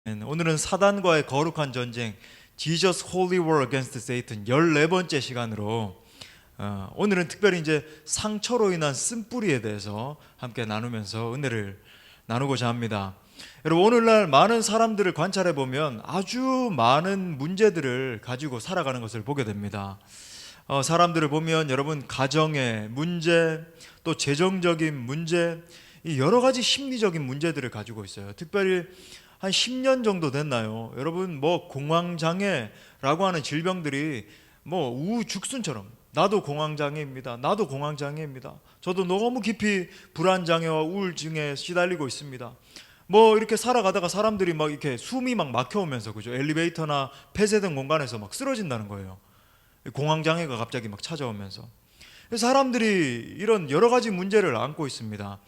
오늘은 사단과의 거룩한 전쟁 Jesus Holy War Against Satan 14번째 시간으로 오늘은 특별히 이제 상처로 인한 쓴뿌리에 대해서 함께 나누면서 은혜를 나누고자 합니다. 여러분, 오늘날 많은 사람들을 관찰해 보면 아주 많은 문제들을 가지고 살아가는 것을 보게 됩니다. 사람들을 보면 여러분, 가정의 문제, 또 재정적인 문제, 이 여러 가지 심리적인 문제들을 가지고 있어요. 특별히 한 10년 정도 됐나요? 여러분, 공황장애라고 하는 질병들이 우죽순처럼 나도 공황장애입니다. 나도 공황장애입니다. 저도 너무 깊이 불안장애와 우울증에 시달리고 있습니다. 이렇게 살아가다가 사람들이 이렇게 숨이 막혀오면서, 그죠? 엘리베이터나 폐쇄된 공간에서 쓰러진다는 거예요. 공황장애가 갑자기 찾아오면서. 사람들이 이런 여러 가지 문제를 안고 있습니다.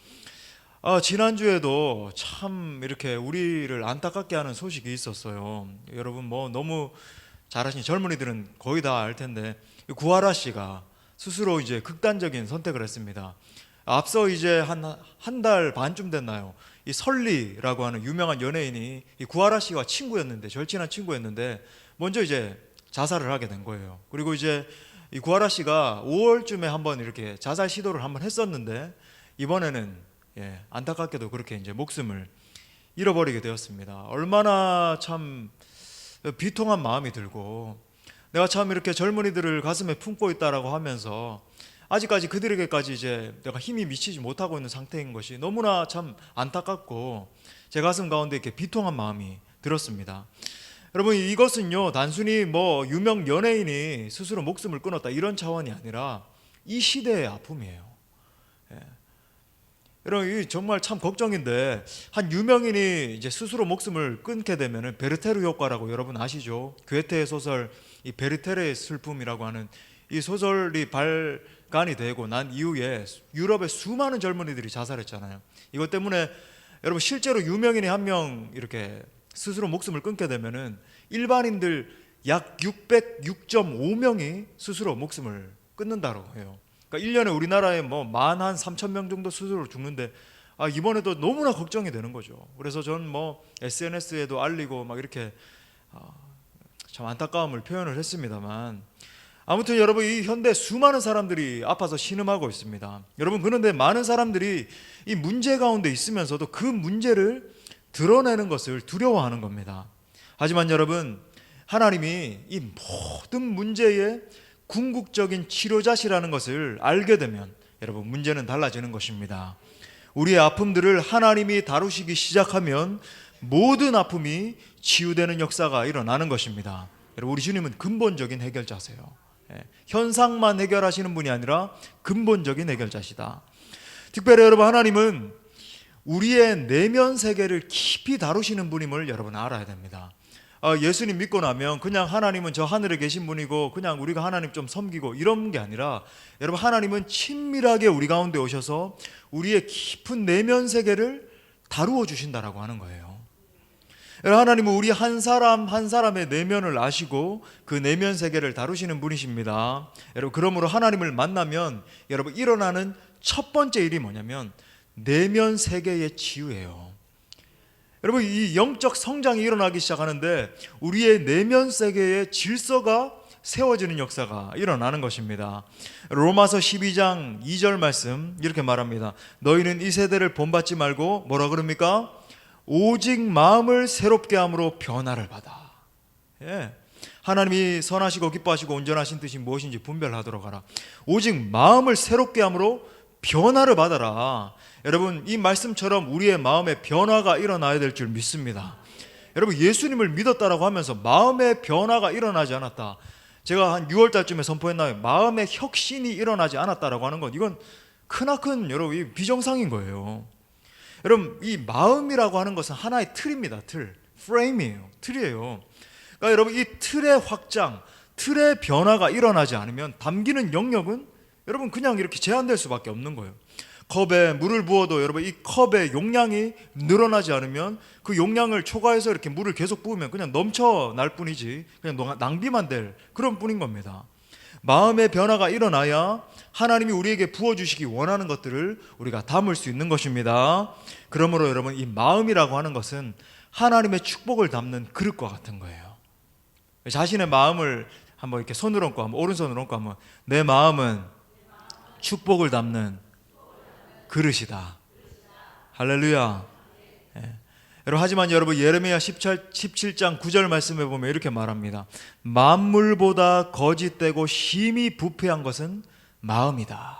지난주에도 참 이렇게 우리를 안타깝게 하는 소식이 있었어요. 여러분, 너무 잘 아시는 젊은이들은 거의 다 알 텐데, 구하라 씨가 스스로 이제 극단적인 선택을 했습니다. 앞서 이제 한 달 반쯤 됐나요? 이 설리라고 하는 유명한 연예인이 이 구하라 씨와 친구였는데, 절친한 친구였는데, 먼저 이제 자살을 하게 된 거예요. 그리고 이제 이 구하라 씨가 5월쯤에 한번 이렇게 자살 시도를 한번 했었는데, 이번에는 안타깝게도 그렇게 이제 목숨을 잃어버리게 되었습니다. 얼마나 참 비통한 마음이 들고, 내가 참 이렇게 젊은이들을 가슴에 품고 있다라고 하면서 아직까지 그들에게까지 이제 내가 힘이 미치지 못하고 있는 상태인 것이 너무나 참 안타깝고 제 가슴 가운데 이렇게 비통한 마음이 들었습니다. 여러분, 이것은요 단순히 유명 연예인이 스스로 목숨을 끊었다 이런 차원이 아니라 이 시대의 아픔이에요. 여러분, 이 정말 참 걱정인데, 한 유명인이 이제 스스로 목숨을 끊게 되면은 베르테르 효과라고 여러분 아시죠? 괴테의 소설 이 베르테르의 슬픔이라고 하는 이 소설이 발간이 되고 난 이후에 유럽의 수많은 젊은이들이 자살했잖아요. 이것 때문에 여러분, 실제로 유명인이 한 명 이렇게 스스로 목숨을 끊게 되면은 일반인들 약 606.5명이 스스로 목숨을 끊는다고 해요. 그러니까 1년에 우리나라에 13,000명 정도 스스로 죽는데, 이번에도 너무나 걱정이 되는 거죠. 그래서 저는 SNS에도 알리고 이렇게 참 안타까움을 표현을 했습니다만, 아무튼 여러분, 이 현대 수많은 사람들이 아파서 신음하고 있습니다. 여러분, 그런데 많은 사람들이 이 문제 가운데 있으면서도 그 문제를 드러내는 것을 두려워하는 겁니다. 하지만 여러분, 하나님이 이 모든 문제에 궁극적인 치료자시라는 것을 알게 되면 여러분, 문제는 달라지는 것입니다. 우리의 아픔들을 하나님이 다루시기 시작하면 모든 아픔이 치유되는 역사가 일어나는 것입니다. 여러분, 우리 주님은 근본적인 해결자세요. 현상만 해결하시는 분이 아니라 근본적인 해결자시다. 특별히 여러분, 하나님은 우리의 내면 세계를 깊이 다루시는 분임을 여러분 알아야 됩니다. 예수님 믿고 나면 그냥 하나님은 저 하늘에 계신 분이고 그냥 우리가 하나님 좀 섬기고 이런 게 아니라, 여러분, 하나님은 친밀하게 우리 가운데 오셔서 우리의 깊은 내면 세계를 다루어 주신다라고 하는 거예요. 하나님은 우리 한 사람 한 사람의 내면을 아시고 그 내면 세계를 다루시는 분이십니다. 여러분, 그러므로 하나님을 만나면 여러분, 일어나는 첫 번째 일이 뭐냐면 내면 세계의 치유예요. 여러분, 이 영적 성장이 일어나기 시작하는데 우리의 내면 세계의 질서가 세워지는 역사가 일어나는 것입니다. 로마서 12장 2절 말씀 이렇게 말합니다. 너희는 이 세대를 본받지 말고 뭐라 그럽니까? 오직 마음을 새롭게 함으로 변화를 받아. 하나님이 선하시고 기뻐하시고 온전하신 뜻이 무엇인지 분별하도록 하라. 오직 마음을 새롭게 함으로 변화를 받아라. 여러분, 이 말씀처럼 우리의 마음에 변화가 일어나야 될 줄 믿습니다. 여러분, 예수님을 믿었다라고 하면서 마음의 변화가 일어나지 않았다, 제가 한 6월달쯤에 선포했나요? 마음의 혁신이 일어나지 않았다라고 하는 건 이건 크나큰 여러분 비정상인 거예요. 여러분, 이 마음이라고 하는 것은 하나의 틀입니다. 프레임이에요. 틀이에요. 그러니까 여러분, 이 틀의 확장, 틀의 변화가 일어나지 않으면 담기는 영역은 여러분 그냥 이렇게 제한될 수밖에 없는 거예요. 컵에 물을 부어도 여러분, 이 컵의 용량이 늘어나지 않으면 그 용량을 초과해서 이렇게 물을 계속 부으면 그냥 넘쳐날 뿐이지 그냥 낭비만 될 그런 뿐인 겁니다. 마음의 변화가 일어나야 하나님이 우리에게 부어주시기 원하는 것들을 우리가 담을 수 있는 것입니다. 그러므로 여러분, 이 마음이라고 하는 것은 하나님의 축복을 담는 그릇과 같은 거예요. 자신의 마음을 한번 이렇게 손을 얹고 한번 오른손을 얹고 한번 내 마음은 축복을 담는 그릇이다. 할렐루야. 예. 하지만 여러분 예레미야 17장 9절 말씀에 보면 이렇게 말합니다. 만물보다 거짓되고 심히 부패한 것은 마음이다.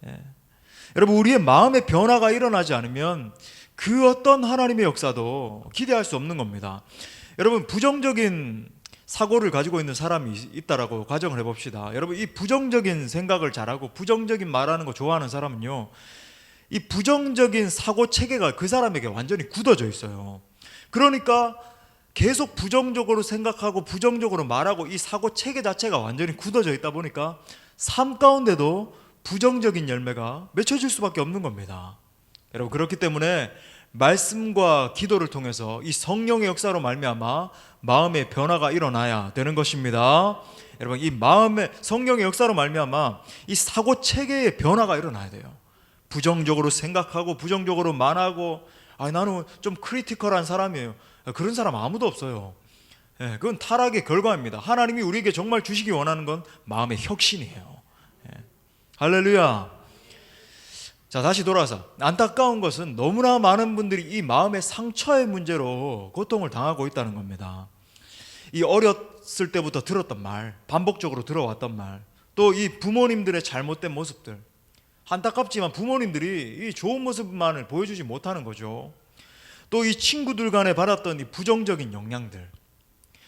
예. 여러분 우리의 마음의 변화가 일어나지 않으면 그 어떤 하나님의 역사도 기대할 수 없는 겁니다. 여러분 부정적인 사고를 가지고 있는 사람이 있다라고 가정을 해봅시다. 여러분 이 부정적인 생각을 잘하고 부정적인 말하는 거 좋아하는 사람은요, 이 부정적인 사고 체계가 그 사람에게 완전히 굳어져 있어요. 그러니까 계속 부정적으로 생각하고 부정적으로 말하고 이 사고 체계 자체가 완전히 굳어져 있다 보니까 삶 가운데도 부정적인 열매가 맺혀질 수밖에 없는 겁니다. 여러분 그렇기 때문에 말씀과 기도를 통해서 이 성령의 역사로 말미암아 마음의 변화가 일어나야 되는 것입니다. 여러분 이 마음의 성령의 역사로 말미암아 이 사고 체계의 변화가 일어나야 돼요. 부정적으로 생각하고 부정적으로 말하고 나는 좀 크리티컬한 사람이에요. 그런 사람 아무도 없어요. 예, 그건 타락의 결과입니다. 하나님이 우리에게 정말 주시기 원하는 건 마음의 혁신이에요. 예. 할렐루야. 자, 다시 돌아와서 안타까운 것은 너무나 많은 분들이 이 마음의 상처의 문제로 고통을 당하고 있다는 겁니다. 이 어렸을 때부터 들었던 말, 반복적으로 들어왔던 말, 또 이 부모님들의 잘못된 모습들, 안타깝지만 부모님들이 이 좋은 모습만을 보여주지 못하는 거죠. 또 이 친구들 간에 받았던 이 부정적인 영향들,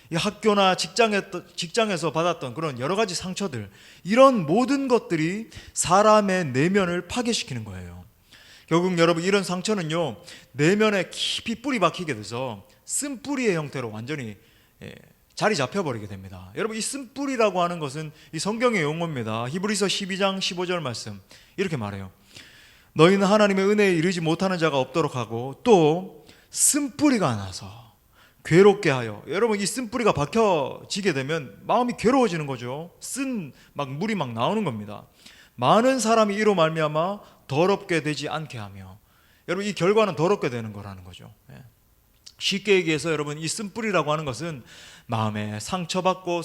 이 학교나 직장에서 받았던 그런 여러 가지 상처들, 이런 모든 것들이 사람의 내면을 파괴시키는 거예요. 결국 여러분 이런 상처는요, 내면에 깊이 뿌리 박히게 돼서 쓴뿌리의 형태로 완전히 자리 잡혀버리게 됩니다. 여러분 이 쓴뿌리라고 하는 것은 이 성경의 용어입니다. 히브리서 12장 15절 말씀 이렇게 말해요. 너희는 하나님의 은혜에 이르지 못하는 자가 없도록 하고 또 쓴뿌리가 나서 괴롭게 하여. 여러분 이 쓴뿌리가 박혀지게 되면 마음이 괴로워지는 거죠. 막 물이 막 나오는 겁니다. 많은 사람이 이로 말미암아 더럽게 되지 않게 하며. 여러분 이 결과는 더럽게 되는 거라는 거죠. 쉽게 얘기해서 여러분 이 쓴뿌리라고 하는 것은 마음에 상처받고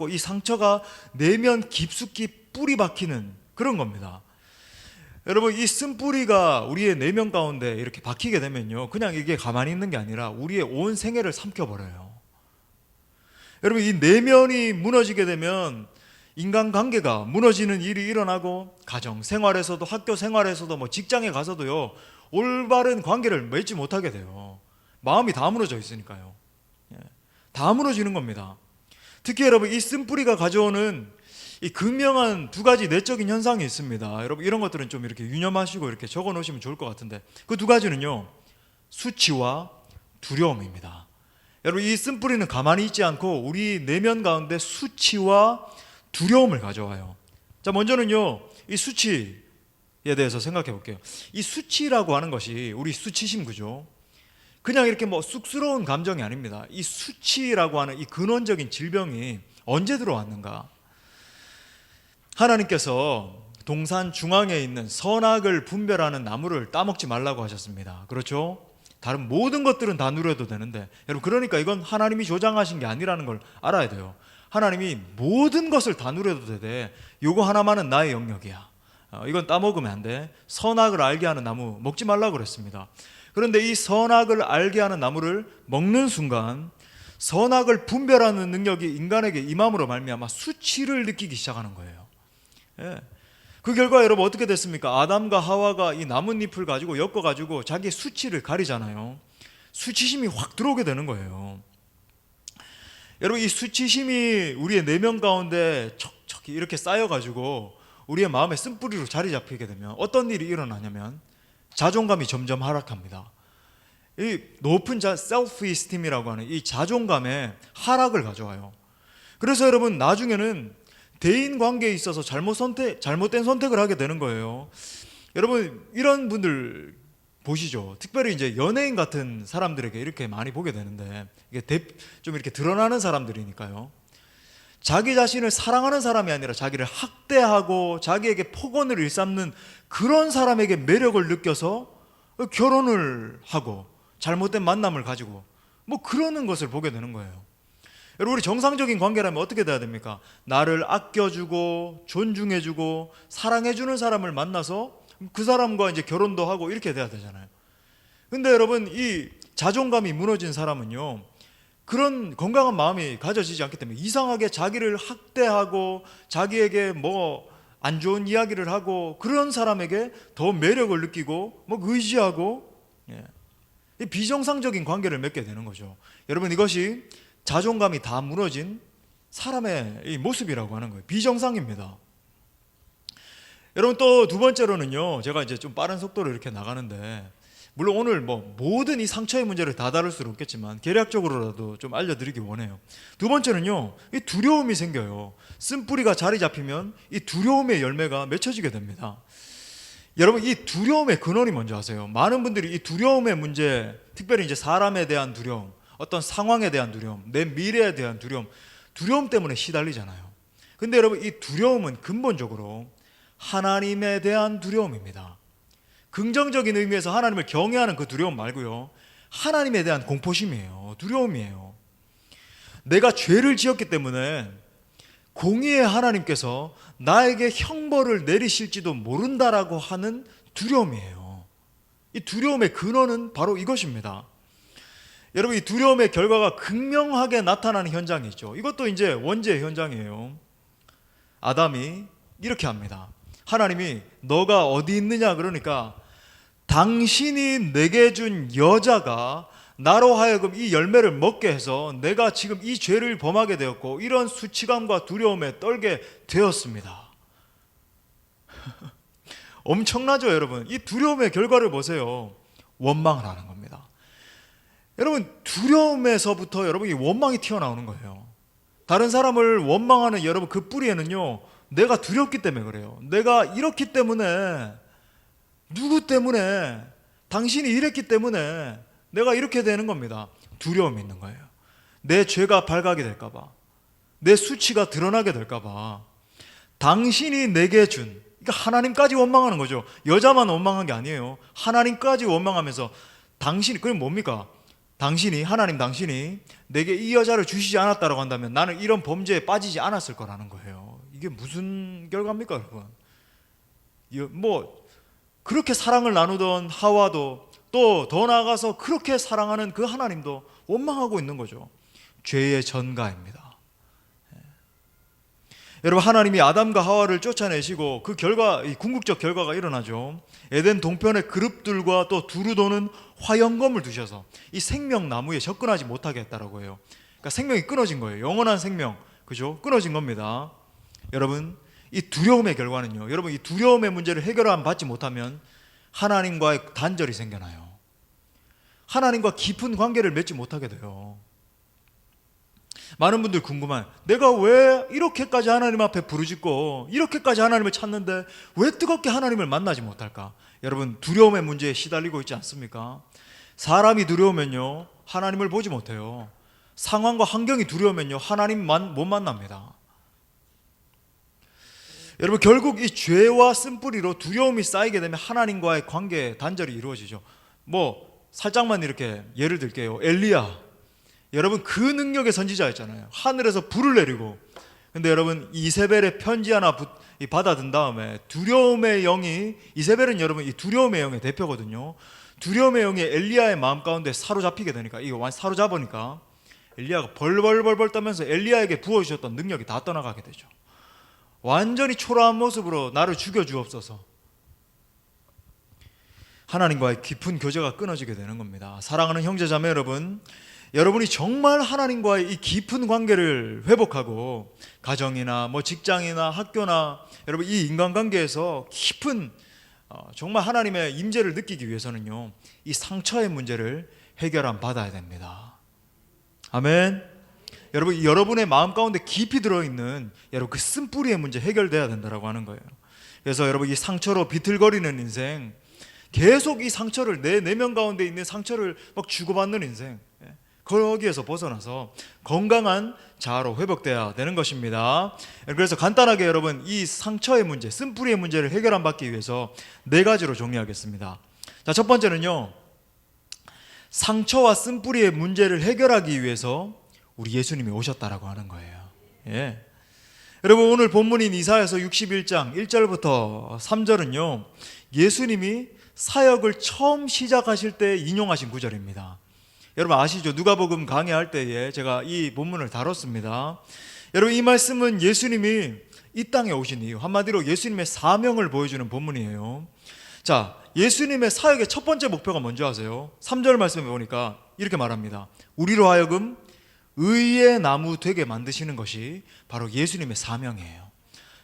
이 상처가 내면 깊숙이 뿌리 박히는 그런 겁니다. 여러분 이 쓴뿌리가 우리의 내면 가운데 이렇게 박히게 되면요, 그냥 이게 가만히 있는 게 아니라 우리의 온 생애를 삼켜버려요. 여러분 이 내면이 무너지게 되면 인간관계가 무너지는 일이 일어나고 가정 생활에서도 학교 생활에서도 뭐 직장에 가서도요 올바른 관계를 맺지 못하게 돼요. 마음이 다 무너져 있으니까요. 다 무너지는 겁니다. 특히 여러분 이 쓴뿌리가 가져오는 이 극명한 두 가지 내적인 현상이 있습니다. 여러분 이런 것들은 좀 이렇게 유념하시고 이렇게 적어 놓으시면 좋을 것 같은데, 그 두 가지는요 수치와 두려움입니다. 여러분 이 쓴뿌리는 가만히 있지 않고 우리 내면 가운데 수치와 두려움을 가져와요. 자, 먼저는요 이 수치에 대해서 생각해 볼게요. 이 수치라고 하는 것이 우리 수치심, 그죠? 그냥 이렇게 뭐 쑥스러운 감정이 아닙니다. 이 수치라고 하는 이 근원적인 질병이 언제 들어왔는가? 하나님께서 동산 중앙에 있는 선악을 분별하는 나무를 따먹지 말라고 하셨습니다. 그렇죠? 다른 모든 것들은 다 누려도 되는데, 여러분 그러니까 이건 하나님이 조장하신 게 아니라는 걸 알아야 돼요. 하나님이 모든 것을 다 누려도 되되 요거 하나만은 나의 영역이야. 이건 따먹으면 안 돼. 선악을 알게 하는 나무 먹지 말라고 그랬습니다. 그런데 이 선악을 알게 하는 나무를 먹는 순간 선악을 분별하는 능력이 인간에게 임함으로 말미암아 수치를 느끼기 시작하는 거예요. 예. 그 결과 여러분 어떻게 됐습니까? 아담과 하와가 이 나뭇잎을 가지고 엮어가지고 자기의 수치를 가리잖아요. 수치심이 확 들어오게 되는 거예요. 여러분 이 수치심이 우리의 내면 가운데 척척 이렇게 쌓여가지고 우리의 마음의 쓴뿌리로 자리 잡히게 되면 어떤 일이 일어나냐면 자존감이 점점 하락합니다. 이 높은 셀프 이스팀이라고 하는 이 자존감에 하락을 가져와요. 그래서 여러분 나중에는 대인 관계에 있어서 잘못된 선택을 하게 되는 거예요. 여러분 이런 분들 보시죠. 특별히 이제 연예인 같은 사람들에게 이렇게 많이 보게 되는데, 이게 좀 이렇게 드러나는 사람들이니까요. 자기 자신을 사랑하는 사람이 아니라 자기를 학대하고 자기에게 폭언을 일삼는 그런 사람에게 매력을 느껴서 결혼을 하고 잘못된 만남을 가지고 뭐 그러는 것을 보게 되는 거예요. 여러분, 우리 정상적인 관계라면 어떻게 돼야 됩니까? 나를 아껴주고 존중해주고 사랑해주는 사람을 만나서 그 사람과 이제 결혼도 하고 이렇게 돼야 되잖아요. 근데 여러분, 이 자존감이 무너진 사람은요, 그런 건강한 마음이 가져지지 않기 때문에 이상하게 자기를 학대하고 자기에게 뭐 안 좋은 이야기를 하고 그런 사람에게 더 매력을 느끼고 뭐 의지하고, 이 비정상적인 관계를 맺게 되는 거죠. 여러분, 이것이 자존감이 다 무너진 사람의 이 모습이라고 하는 거예요. 비정상입니다. 여러분, 또 두 번째로는요, 제가 이제 좀 빠른 속도로 이렇게 나가는데, 물론 오늘 뭐 모든 이 상처의 문제를 다 다룰 수는 없겠지만 개략적으로라도 좀 알려드리기 원해요. 두 번째는요, 이 두려움이 생겨요. 쓴뿌리가 자리 잡히면 이 두려움의 열매가 맺혀지게 됩니다. 여러분, 이 두려움의 근원이 뭔지 아세요? 많은 분들이 이 두려움의 문제, 특별히 이제 사람에 대한 두려움, 어떤 상황에 대한 두려움, 내 미래에 대한 두려움 때문에 시달리잖아요. 근데 여러분, 이 두려움은 근본적으로 하나님에 대한 두려움입니다. 긍정적인 의미에서 하나님을 경외하는 그 두려움 말고요, 하나님에 대한 공포심이에요. 두려움이에요. 내가 죄를 지었기 때문에 공의의 하나님께서 나에게 형벌을 내리실지도 모른다라고 하는 두려움이에요. 이 두려움의 근원은 바로 이것입니다. 여러분, 이 두려움의 결과가 극명하게 나타나는 현장이 있죠. 이것도 이제 원죄의 현장이에요. 아담이 이렇게 합니다. 하나님이 너가 어디 있느냐 그러니까, 당신이 내게 준 여자가 나로 하여금 이 열매를 먹게 해서 내가 지금 이 죄를 범하게 되었고 이런 수치감과 두려움에 떨게 되었습니다. 엄청나죠, 여러분? 이 두려움의 결과를 보세요. 원망을 하는 겁니다. 여러분, 두려움에서부터 여러분이 원망이 튀어나오는 거예요. 다른 사람을 원망하는 여러분 그 뿌리에는요, 내가 두렵기 때문에 그래요. 내가 이렇기 때문에, 누구 때문에, 당신이 이랬기 때문에 내가 이렇게 되는 겁니다. 두려움이 있는 거예요. 내 죄가 발각이 될까봐, 내 수치가 드러나게 될까봐. 당신이 내게 준, 그러니까 하나님까지 원망하는 거죠. 여자만 원망한 게 아니에요. 하나님까지 원망하면서, 당신이, 그럼 뭡니까? 하나님 당신이 내게 이 여자를 주시지 않았다고 한다면 나는 이런 범죄에 빠지지 않았을 거라는 거예요. 이게 무슨 결과입니까, 여러분? 뭐 그렇게 사랑을 나누던 하와도, 또 더 나아가서 그렇게 사랑하는 그 하나님도 원망하고 있는 거죠. 죄의 전가입니다. 여러분, 하나님이 아담과 하와를 쫓아내시고 그 결과, 이 궁극적 결과가 일어나죠. 에덴 동편의 그룹들과 또 두루 도는 화영검을 두셔서 이 생명나무에 접근하지 못하게 했다라고 해요. 그러니까 생명이 끊어진 거예요. 영원한 생명, 그죠? 끊어진 겁니다. 여러분, 이 두려움의 결과는요, 여러분, 이 두려움의 문제를 받지 못하면 하나님과의 단절이 생겨나요. 하나님과 깊은 관계를 맺지 못하게 돼요. 많은 분들 궁금해요. 내가 왜 이렇게까지 하나님 앞에 부르짖고 이렇게까지 하나님을 찾는데 왜 뜨겁게 하나님을 만나지 못할까? 여러분, 두려움의 문제에 시달리고 있지 않습니까? 사람이 두려우면요, 하나님을 보지 못해요. 상황과 환경이 두려우면요, 하나님만 못 만납니다. 여러분, 결국 이 죄와 쓴뿌리로 두려움이 쌓이게 되면 하나님과의 관계 단절이 이루어지죠. 뭐 살짝만 이렇게 예를 들게요. 엘리야, 여러분, 그 능력의 선지자였잖아요. 하늘에서 불을 내리고. 근데 여러분, 이세벨의 편지 하나 받아든 다음에 두려움의 영이, 이세벨은 여러분 이 두려움의 영의 대표거든요. 두려움의 영이 엘리야의 마음 가운데 사로잡히게 되니까, 이거 완전 사로잡으니까 엘리야가 벌벌벌벌 떠면서 엘리야에게 부어주셨던 능력이 다 떠나가게 되죠. 완전히 초라한 모습으로 나를 죽여주옵소서. 하나님과의 깊은 교제가 끊어지게 되는 겁니다. 사랑하는 형제자매 여러분, 여러분이 정말 하나님과의 이 깊은 관계를 회복하고 가정이나 뭐 직장이나 학교나 여러분 이 인간관계에서 깊은 정말 하나님의 임재를 느끼기 위해서는요, 이 상처의 문제를 해결함 받아야 됩니다. 아멘. 여러분, 여러분의 마음 가운데 깊이 들어있는 여러분 그 쓴뿌리의 문제 해결돼야 된다고 하는 거예요. 그래서 여러분, 이 상처로 비틀거리는 인생, 계속 이 상처를, 내 내면 가운데 있는 상처를 막 주고받는 인생, 거기에서 벗어나서 건강한 자아로 회복돼야 되는 것입니다. 그래서 간단하게 여러분, 이 상처의 문제, 쓴뿌리의 문제를 해결받기 위해서 4가지로 정리하겠습니다. 자, 첫 번째는요, 상처와 쓴뿌리의 문제를 해결하기 위해서 우리 예수님이 오셨다라고 하는 거예요. 예. 여러분, 오늘 본문인 이사야서 61장 1절부터 3절은요 예수님이 사역을 처음 시작하실 때 인용하신 구절입니다. 여러분 아시죠? 누가복음 강해할 때에 제가 이 본문을 다뤘습니다. 여러분, 이 말씀은 예수님이 이 땅에 오신 이유, 한마디로 예수님의 사명을 보여주는 본문이에요. 자, 예수님의 사역의 첫 번째 목표가 뭔지 아세요? 3절 말씀에 보니까 이렇게 말합니다. 우리로 하여금 의의 나무 되게 만드시는 것이 바로 예수님의 사명이에요.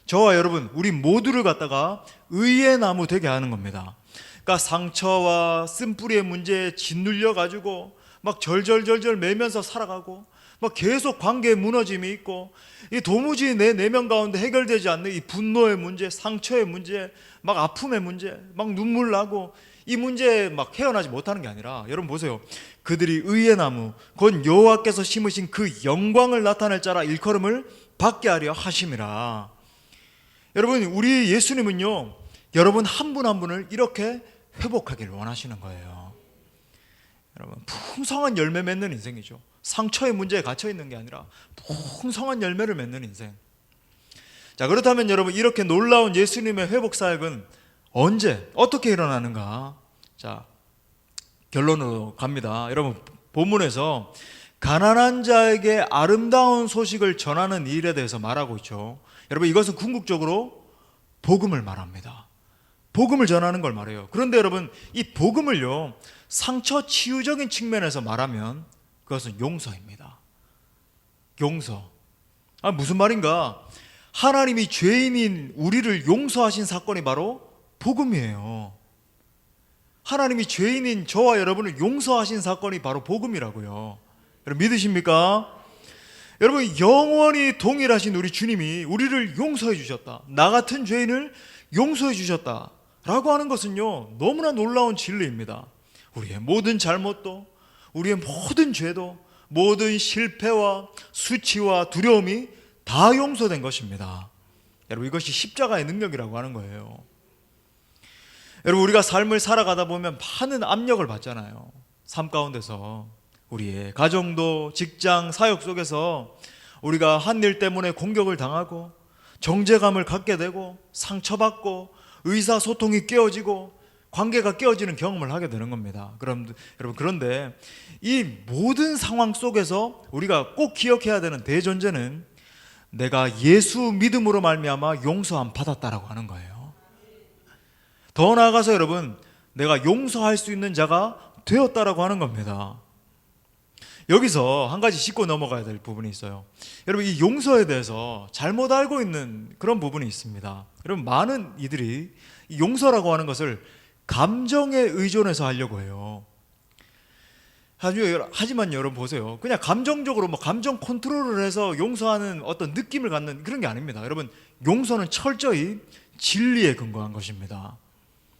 저와 여러분, 우리 모두를 갖다가 의의 나무 되게 하는 겁니다. 그러니까 상처와 쓴뿌리의 문제에 짓눌려 가지고 막 절절절절 매면서 살아가고 막 계속 관계에 무너짐이 있고 이 도무지 내 내면 가운데 해결되지 않는 이 분노의 문제, 상처의 문제, 막 아픔의 문제, 막 눈물 나고 이 문제에 막 헤어나지 못하는 게 아니라, 여러분 보세요. 그들이 의의 나무 곧 여호와께서 심으신 그 영광을 나타낼 자라 일컬음을 받게 하려 하심이라. 여러분, 우리 예수님은요 여러분 한 분 한 분을 이렇게 회복하기를 원하시는 거예요. 여러분, 풍성한 열매 맺는 인생이죠. 상처의 문제에 갇혀 있는 게 아니라 풍성한 열매를 맺는 인생. 자, 그렇다면 여러분, 이렇게 놀라운 예수님의 회복 사역은 언제 어떻게 일어나는가? 자, 결론으로 갑니다. 여러분, 본문에서 가난한 자에게 아름다운 소식을 전하는 일에 대해서 말하고 있죠. 여러분, 이것은 궁극적으로 복음을 말합니다. 복음을 전하는 걸 말해요. 그런데 여러분, 이 복음을요 상처 치유적인 측면에서 말하면 그것은 용서입니다. 용서. 무슨 말인가? 하나님이 죄인인 우리를 용서하신 사건이 바로 복음이에요. 하나님이 죄인인 저와 여러분을 용서하신 사건이 바로 복음이라고요. 여러분 믿으십니까? 여러분, 영원히 동일하신 우리 주님이 우리를 용서해 주셨다, 나 같은 죄인을 용서해 주셨다 라고 하는 것은요 너무나 놀라운 진리입니다. 우리의 모든 잘못도, 우리의 모든 죄도, 모든 실패와 수치와 두려움이 다 용서된 것입니다. 여러분, 이것이 십자가의 능력이라고 하는 거예요. 여러분, 우리가 삶을 살아가다 보면 많은 압력을 받잖아요. 삶 가운데서 우리의 가정도, 직장, 사역 속에서 우리가 한 일 때문에 공격을 당하고 정죄감을 갖게 되고 상처받고 의사소통이 깨어지고 관계가 깨어지는 경험을 하게 되는 겁니다. 그럼 여러분, 그런데 이 모든 상황 속에서 우리가 꼭 기억해야 되는 대전제는 내가 예수 믿음으로 말미암아 용서함 받았다라고 하는 거예요. 더 나아가서 여러분, 내가 용서할 수 있는 자가 되었다라고 하는 겁니다. 여기서 한 가지 짚고 넘어가야 될 부분이 있어요. 여러분, 이 용서에 대해서 잘못 알고 있는 그런 부분이 있습니다. 여러분, 많은 이들이 이 용서라고 하는 것을 감정에 의존해서 하려고 해요. 하지만 여러분 보세요. 그냥 감정적으로 감정 컨트롤을 해서 용서하는 어떤 느낌을 갖는 그런 게 아닙니다. 여러분, 용서는 철저히 진리에 근거한 것입니다.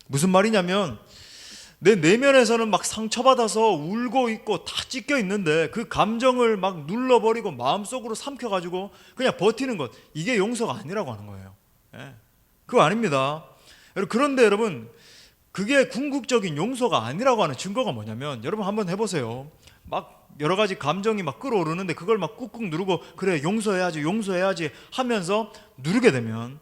무슨 말이냐면 내 내면에서는 막 상처받아서 울고 있고 다 찢겨 있는데 그 감정을 막 눌러버리고 마음속으로 삼켜가지고 그냥 버티는 것, 이게 용서가 아니라고 하는 거예요. 그거 아닙니다. 그런데 여러분, 그게 궁극적인 용서가 아니라고 하는 증거가 뭐냐면, 여러분 한번 해보세요. 막 여러 가지 감정이 막 끌어오르는데 그걸 막 꾹꾹 누르고 그래 용서해야지 용서해야지 하면서 누르게 되면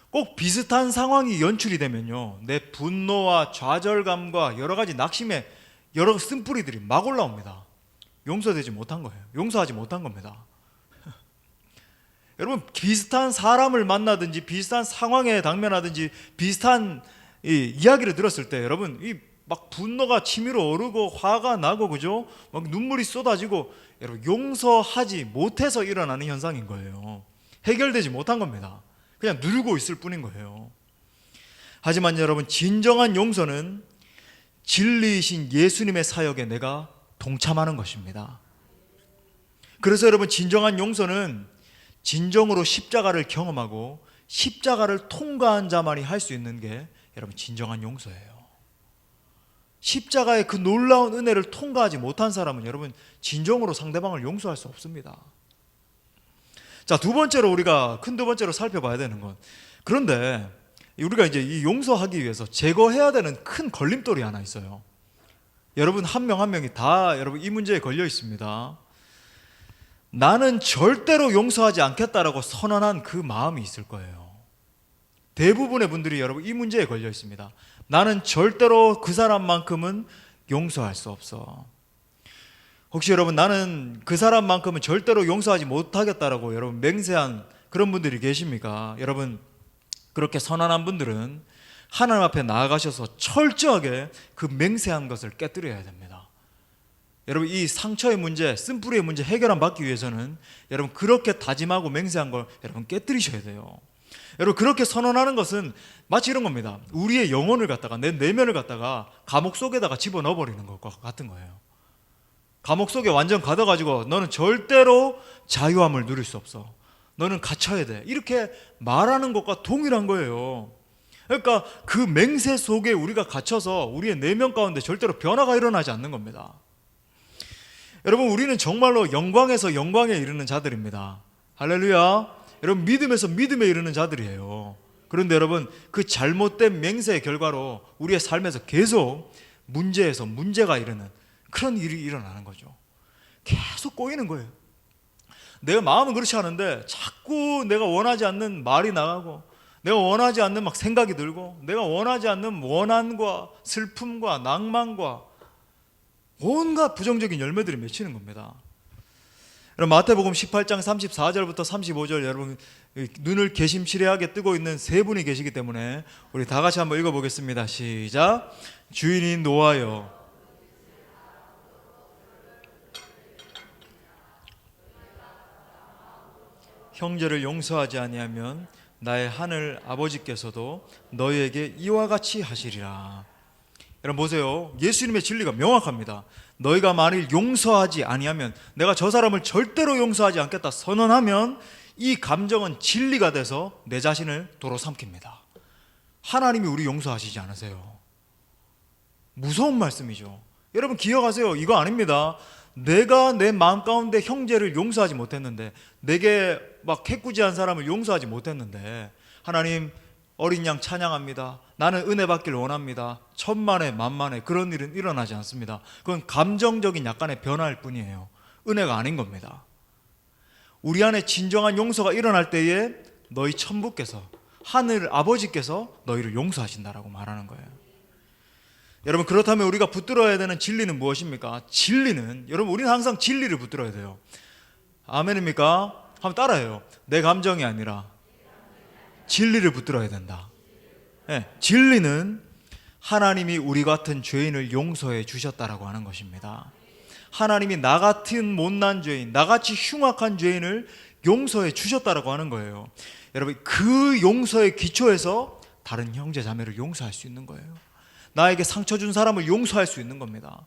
꼭 비슷한 상황이 연출이 되면요 내 분노와 좌절감과 여러 가지 낙심의 여러 쓴뿌리들이 막 올라옵니다. 용서되지 못한 거예요. 용서하지 못한 겁니다. 여러분, 비슷한 사람을 만나든지 비슷한 상황에 당면하든지 비슷한 이야기를 들었을 때 여러분 막 분노가 치밀어 오르고 화가 나고 그죠? 막 눈물이 쏟아지고, 여러분 용서하지 못해서 일어나는 현상인 거예요. 해결되지 못한 겁니다. 그냥 누르고 있을 뿐인 거예요. 하지만 여러분, 진정한 용서는 진리이신 예수님의 사역에 내가 동참하는 것입니다. 그래서 여러분, 진정한 용서는 진정으로 십자가를 경험하고 십자가를 통과한 자만이 할 수 있는 게 여러분 진정한 용서예요. 십자가의 그 놀라운 은혜를 통과하지 못한 사람은 여러분 진정으로 상대방을 용서할 수 없습니다. 자, 두 번째로 우리가 큰 두 번째로 살펴봐야 되는 건, 그런데 우리가 이제 이 용서하기 위해서 제거해야 되는 큰 걸림돌이 하나 있어요. 여러분 한 명 한 명이 다 여러분 이 문제에 걸려 있습니다. 나는 절대로 용서하지 않겠다라고 선언한 그 마음이 있을 거예요. 대부분의 분들이 여러분 이 문제에 걸려 있습니다. 나는 절대로 그 사람만큼은 용서할 수 없어. 혹시 여러분 나는 그 사람만큼은 절대로 용서하지 못하겠다라고 여러분 맹세한 그런 분들이 계십니까? 여러분 그렇게 선언한 분들은 하나님 앞에 나아가셔서 철저하게 그 맹세한 것을 깨뜨려야 됩니다. 여러분 이 상처의 문제, 쓴뿌리의 문제 해결안 받기 위해서는 여러분 그렇게 다짐하고 맹세한 걸 여러분 깨뜨리셔야 돼요. 여러분 그렇게 선언하는 것은 마치 이런 겁니다. 우리의 영혼을 갖다가 내 내면을 갖다가 감옥 속에다가 집어넣어 버리는 것과 같은 거예요. 감옥 속에 완전 가둬가지고 너는 절대로 자유함을 누릴 수 없어. 너는 갇혀야 돼. 이렇게 말하는 것과 동일한 거예요. 그러니까 그 맹세 속에 우리가 갇혀서 우리의 내면 가운데 절대로 변화가 일어나지 않는 겁니다. 여러분 우리는 정말로 영광에서 영광에 이르는 자들입니다. 할렐루야. 여러분 믿음에서 믿음에 이르는 자들이에요. 그런데 여러분 그 잘못된 맹세의 결과로 우리의 삶에서 계속 문제에서 문제가 이르는 그런 일이 일어나는 거죠. 계속 꼬이는 거예요. 내가 마음은 그렇지 않은데 자꾸 내가 원하지 않는 말이 나가고 내가 원하지 않는 막 생각이 들고 내가 원하지 않는 원한과 슬픔과 낭만과 온갖 부정적인 열매들이 맺히는 겁니다. 여러분 마태복음 18장 34절부터 35절 여러분 눈을 개심치레하게 뜨고 있는 세 분이 계시기 때문에 우리 다 같이 한번 읽어보겠습니다. 시작. 주인이 노하여 형제를 용서하지 아니하면 나의 하늘 아버지께서도 너희에게 이와 같이 하시리라. 여러분 보세요. 예수님의 진리가 명확합니다. 너희가 만일 용서하지 아니하면 내가 저 사람을 절대로 용서하지 않겠다 선언하면 이 감정은 진리가 돼서 내 자신을 도로 삼킵니다. 하나님이 우리 용서하시지 않으세요. 무서운 말씀이죠. 여러분 기억하세요. 이거 아닙니다. 내가 내 마음 가운데 형제를 용서하지 못했는데 내게 막 해꾸지한 사람을 용서하지 못했는데 하나님 어린 양 찬양합니다. 나는 은혜 받기를 원합니다. 천만에 만만에 그런 일은 일어나지 않습니다. 그건 감정적인 약간의 변화일 뿐이에요. 은혜가 아닌 겁니다. 우리 안에 진정한 용서가 일어날 때에 너희 천부께서 하늘 아버지께서 너희를 용서하신다라고 말하는 거예요. 여러분 그렇다면 우리가 붙들어야 되는 진리는 무엇입니까? 진리는 여러분 우리는 항상 진리를 붙들어야 돼요. 아멘입니까? 한번 따라해요. 내 감정이 아니라 진리를 붙들어야 된다. 네, 진리는 하나님이 우리 같은 죄인을 용서해 주셨다라고 하는 것입니다. 하나님이 나 같은 못난 죄인, 나같이 흉악한 죄인을 용서해 주셨다라고 하는 거예요. 여러분 그 용서의 기초에서 다른 형제 자매를 용서할 수 있는 거예요. 나에게 상처 준 사람을 용서할 수 있는 겁니다.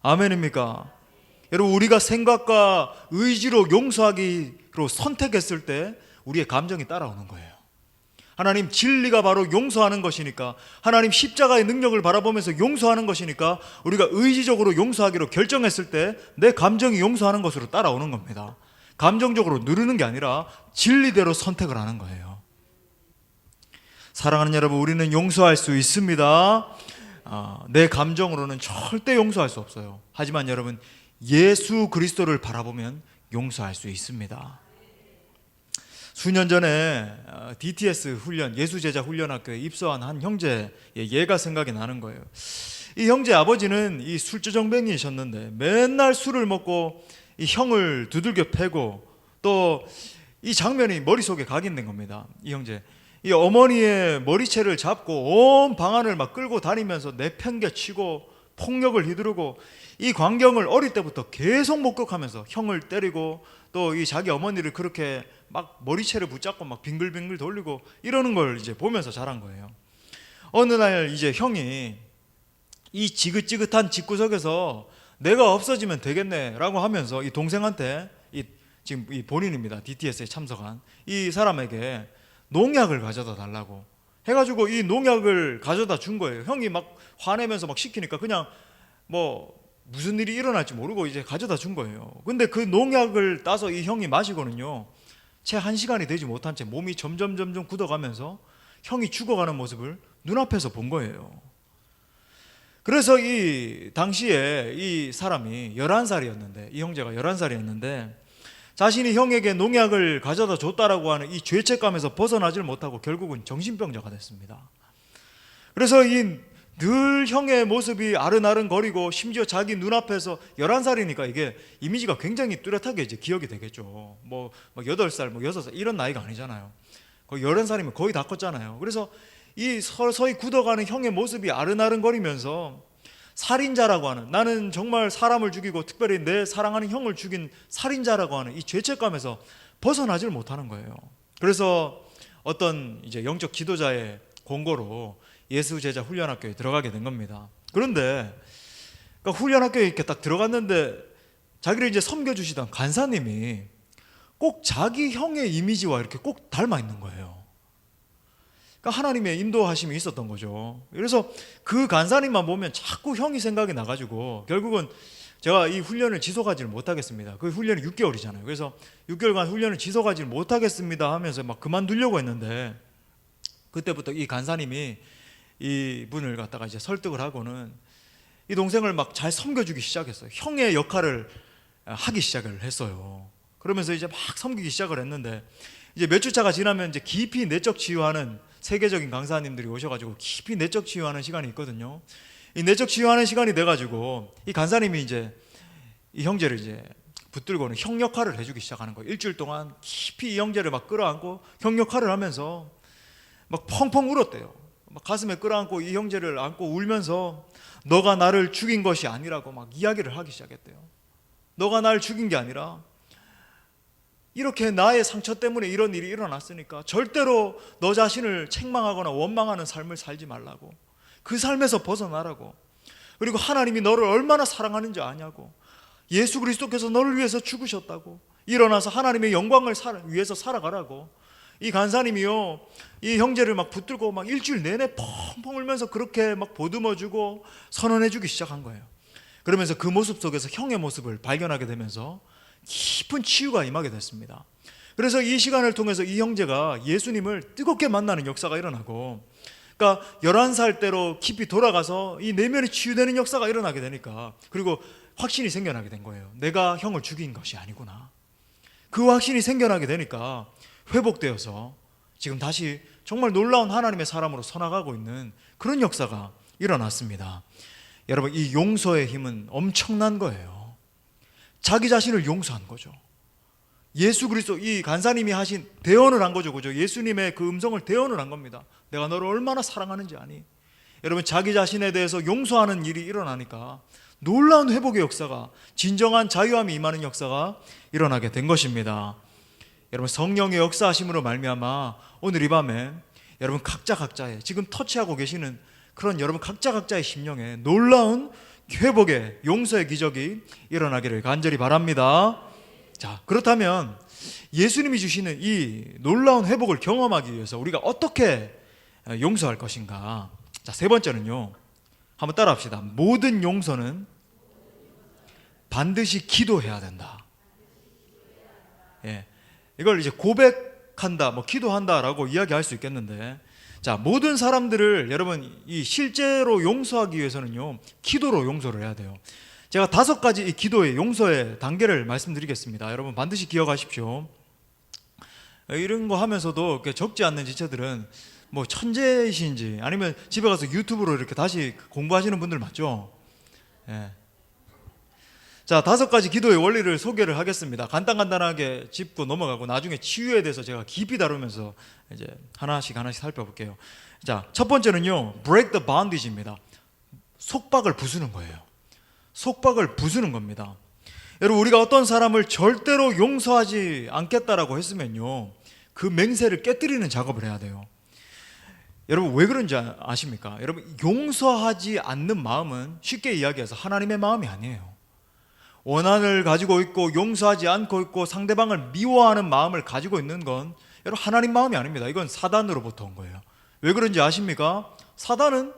아멘입니까? 여러분 우리가 생각과 의지로 용서하기로 선택했을 때 우리의 감정이 따라오는 거예요. 하나님 진리가 바로 용서하는 것이니까 하나님 십자가의 능력을 바라보면서 용서하는 것이니까 우리가 의지적으로 용서하기로 결정했을 때 내 감정이 용서하는 것으로 따라오는 겁니다. 감정적으로 누르는 게 아니라 진리대로 선택을 하는 거예요. 사랑하는 여러분 우리는 용서할 수 있습니다. 내 감정으로는 절대 용서할 수 없어요. 하지만 여러분 예수 그리스도를 바라보면 용서할 수 있습니다. 수년 전에 DTS 훈련, 예수제자 훈련학교에 입소한 한 형제의 예가 생각이 나는 거예요. 이 형제 아버지는 이 술주정뱅이셨는데 맨날 술을 먹고 이 형을 두들겨 패고 또 이 장면이 머릿속에 각인된 겁니다. 이 형제 이 어머니의 머리채를 잡고 온 방안을 막 끌고 다니면서 내팽개치고 폭력을 휘두르고 이 광경을 어릴 때부터 계속 목격하면서 형을 때리고 또 이 자기 어머니를 그렇게 막 머리채를 붙잡고 막 빙글빙글 돌리고 이러는 걸 이제 보면서 자란 거예요. 어느 날 이제 형이 이 지긋지긋한 집구석에서 내가 없어지면 되겠네라고 하면서 이 동생한테 지금 이 본인입니다. DTS에 참석한 이 사람에게 농약을 가져다 달라고 해가지고 이 농약을 가져다 준 거예요. 형이 막 화내면서 막 시키니까 그냥 뭐 무슨 일이 일어날지 모르고 이제 가져다 준 거예요. 근데 그 농약을 따서 이 형이 마시고는요 채 1시간이 되지 못한 채 몸이 점점 굳어가면서 형이 죽어가는 모습을 눈앞에서 본 거예요. 그래서 이 당시에 이 사람이 11살이었는데, 이 형제가 11살이었는데 자신이 형에게 농약을 가져다 줬다라고 하는 이 죄책감에서 벗어나질 못하고 결국은 정신병자가 됐습니다. 그래서 이 늘 형의 모습이 아른아른거리고, 심지어 자기 눈앞에서 11살이니까 이게 이미지가 굉장히 뚜렷하게 이제 기억이 되겠죠. 뭐 8살, 뭐 6살 이런 나이가 아니잖아요. 거의 11살이면 거의 다 컸잖아요. 그래서 이 서서히 굳어가는 형의 모습이 아른아른거리면서 살인자라고 하는, 나는 정말 사람을 죽이고 특별히 내 사랑하는 형을 죽인 살인자라고 하는 이 죄책감에서 벗어나질 못하는 거예요. 그래서 어떤 이제 영적 지도자의 권고로 예수 제자 훈련학교에 들어가게 된 겁니다. 그런데 그러니까 훈련학교에 이렇게 딱 들어갔는데 자기를 이제 섬겨주시던 간사님이 꼭 자기 형의 이미지와 이렇게 꼭 닮아 있는 거예요. 그러니까 하나님의 인도하심이 있었던 거죠. 그래서 그 간사님만 보면 자꾸 형이 생각이 나가지고 결국은 제가 이 훈련을 지속하지를 못하겠습니다. 그 훈련이 6개월이잖아요. 그래서 6개월간 훈련을 지속하지를 못하겠습니다 하면서 막 그만두려고 했는데, 그때부터 이 간사님이 이 분을 갖다가 이제 설득을 하고는 이 동생을 막 잘 섬겨주기 시작했어요. 형의 역할을 하기 시작을 했어요. 그러면서 이제 막 섬기기 시작을 했는데, 이제 몇 주차가 지나면 이제 깊이 내적 치유하는 세계적인 강사님들이 오셔가지고 깊이 내적 치유하는 시간이 있거든요. 이 내적 치유하는 시간이 돼가지고 이 간사님이 이제 이 형제를 이제 붙들고는 형 역할을 해주기 시작하는 거예요. 일주일 동안 깊이 이 형제를 막 끌어안고 형 역할을 하면서 막 펑펑 울었대요. 막 가슴에 끌어안고 이 형제를 안고 울면서 너가 나를 죽인 것이 아니라고 막 이야기를 하기 시작했대요. 너가 나를 죽인 게 아니라 이렇게 나의 상처 때문에 이런 일이 일어났으니까 절대로 너 자신을 책망하거나 원망하는 삶을 살지 말라고, 그 삶에서 벗어나라고, 그리고 하나님이 너를 얼마나 사랑하는지 아냐고, 예수 그리스도께서 너를 위해서 죽으셨다고, 일어나서 하나님의 영광을 위해서 살아가라고. 이 간사님이요, 이 형제를 막 붙들고 막 일주일 내내 펑펑 울면서 그렇게 막 보듬어주고 선언해주기 시작한 거예요. 그러면서 그 모습 속에서 형의 모습을 발견하게 되면서 깊은 치유가 임하게 됐습니다. 그래서 이 시간을 통해서 이 형제가 예수님을 뜨겁게 만나는 역사가 일어나고, 그러니까 11살 때로 깊이 돌아가서 이 내면이 치유되는 역사가 일어나게 되니까, 그리고 확신이 생겨나게 된 거예요. 내가 형을 죽인 것이 아니구나. 그 확신이 생겨나게 되니까 회복되어서 지금 다시 정말 놀라운 하나님의 사람으로 서나가고 있는 그런 역사가 일어났습니다. 여러분, 이 용서의 힘은 엄청난 거예요. 자기 자신을 용서한 거죠. 예수 그리스도, 이 간사님이 하신 대언을 한 거죠. 그죠? 예수님의 그 음성을 대언을 한 겁니다. 내가 너를 얼마나 사랑하는지 아니? 여러분, 자기 자신에 대해서 용서하는 일이 일어나니까 놀라운 회복의 역사가, 진정한 자유함이 임하는 역사가 일어나게 된 것입니다. 여러분, 성령의 역사하심으로 말미암아 오늘 이 밤에 여러분 각자의 지금 터치하고 계시는 그런 여러분 각자의 심령에 놀라운 회복의, 용서의 기적이 일어나기를 간절히 바랍니다. 자, 그렇다면 예수님이 주시는 이 놀라운 회복을 경험하기 위해서 우리가 어떻게 용서할 것인가? 자, 세 번째는요, 한번 따라합시다. 모든 용서는 반드시 기도해야 된다. 예, 이걸 이제 고백한다, 뭐 기도한다라고 이야기할 수 있겠는데, 자, 모든 사람들을 여러분 이 실제로 용서하기 위해서는요, 기도로 용서를 해야 돼요. 제가 5가지 이 기도의 용서의 단계를 말씀드리겠습니다. 여러분 반드시 기억하십시오. 이런 거 하면서도 적지 않는 지체들은 뭐 천재이신지 아니면 집에 가서 유튜브로 이렇게 다시 공부하시는 분들 맞죠? 예. 자, 5가지 기도의 원리를 소개를 하겠습니다. 간단하게 짚고 넘어가고 나중에 치유에 대해서 제가 깊이 다루면서 이제 하나씩 살펴볼게요. 자, 첫 번째는요, break the bondage입니다. 속박을 부수는 거예요. 속박을 부수는 겁니다. 여러분, 우리가 어떤 사람을 절대로 용서하지 않겠다라고 했으면요, 그 맹세를 깨뜨리는 작업을 해야 돼요. 여러분, 왜 그런지 아십니까? 여러분, 용서하지 않는 마음은 쉽게 이야기해서 하나님의 마음이 아니에요. 원한을 가지고 있고 용서하지 않고 있고 상대방을 미워하는 마음을 가지고 있는 건 여러분 하나님 마음이 아닙니다. 이건 사단으로부터 온 거예요. 왜 그런지 아십니까? 사단은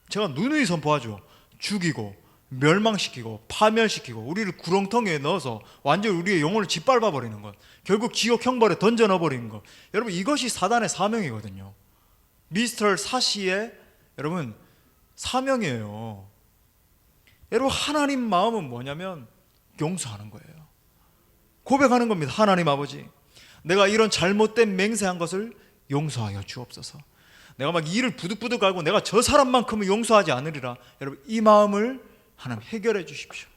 제가 누누이 선포하죠. 죽이고 멸망시키고 파멸시키고 우리를 구렁텅이에 넣어서 완전히 우리의 영혼을 짓밟아 버리는 것, 결국 지옥 형벌에 던져 넣어 버리는 것, 여러분 이것이 사단의 사명이거든요. 미스터 사시의 여러분 사명이에요. 여러분, 하나님 마음은 뭐냐면 용서하는 거예요. 고백하는 겁니다. 하나님 아버지, 내가 이런 잘못된 맹세한 것을 용서하여 주옵소서. 내가 막 이를 부득부득 알고 내가 저 사람만큼은 용서하지 않으리라. 여러분, 이 마음을 하나님 해결해 주십시오.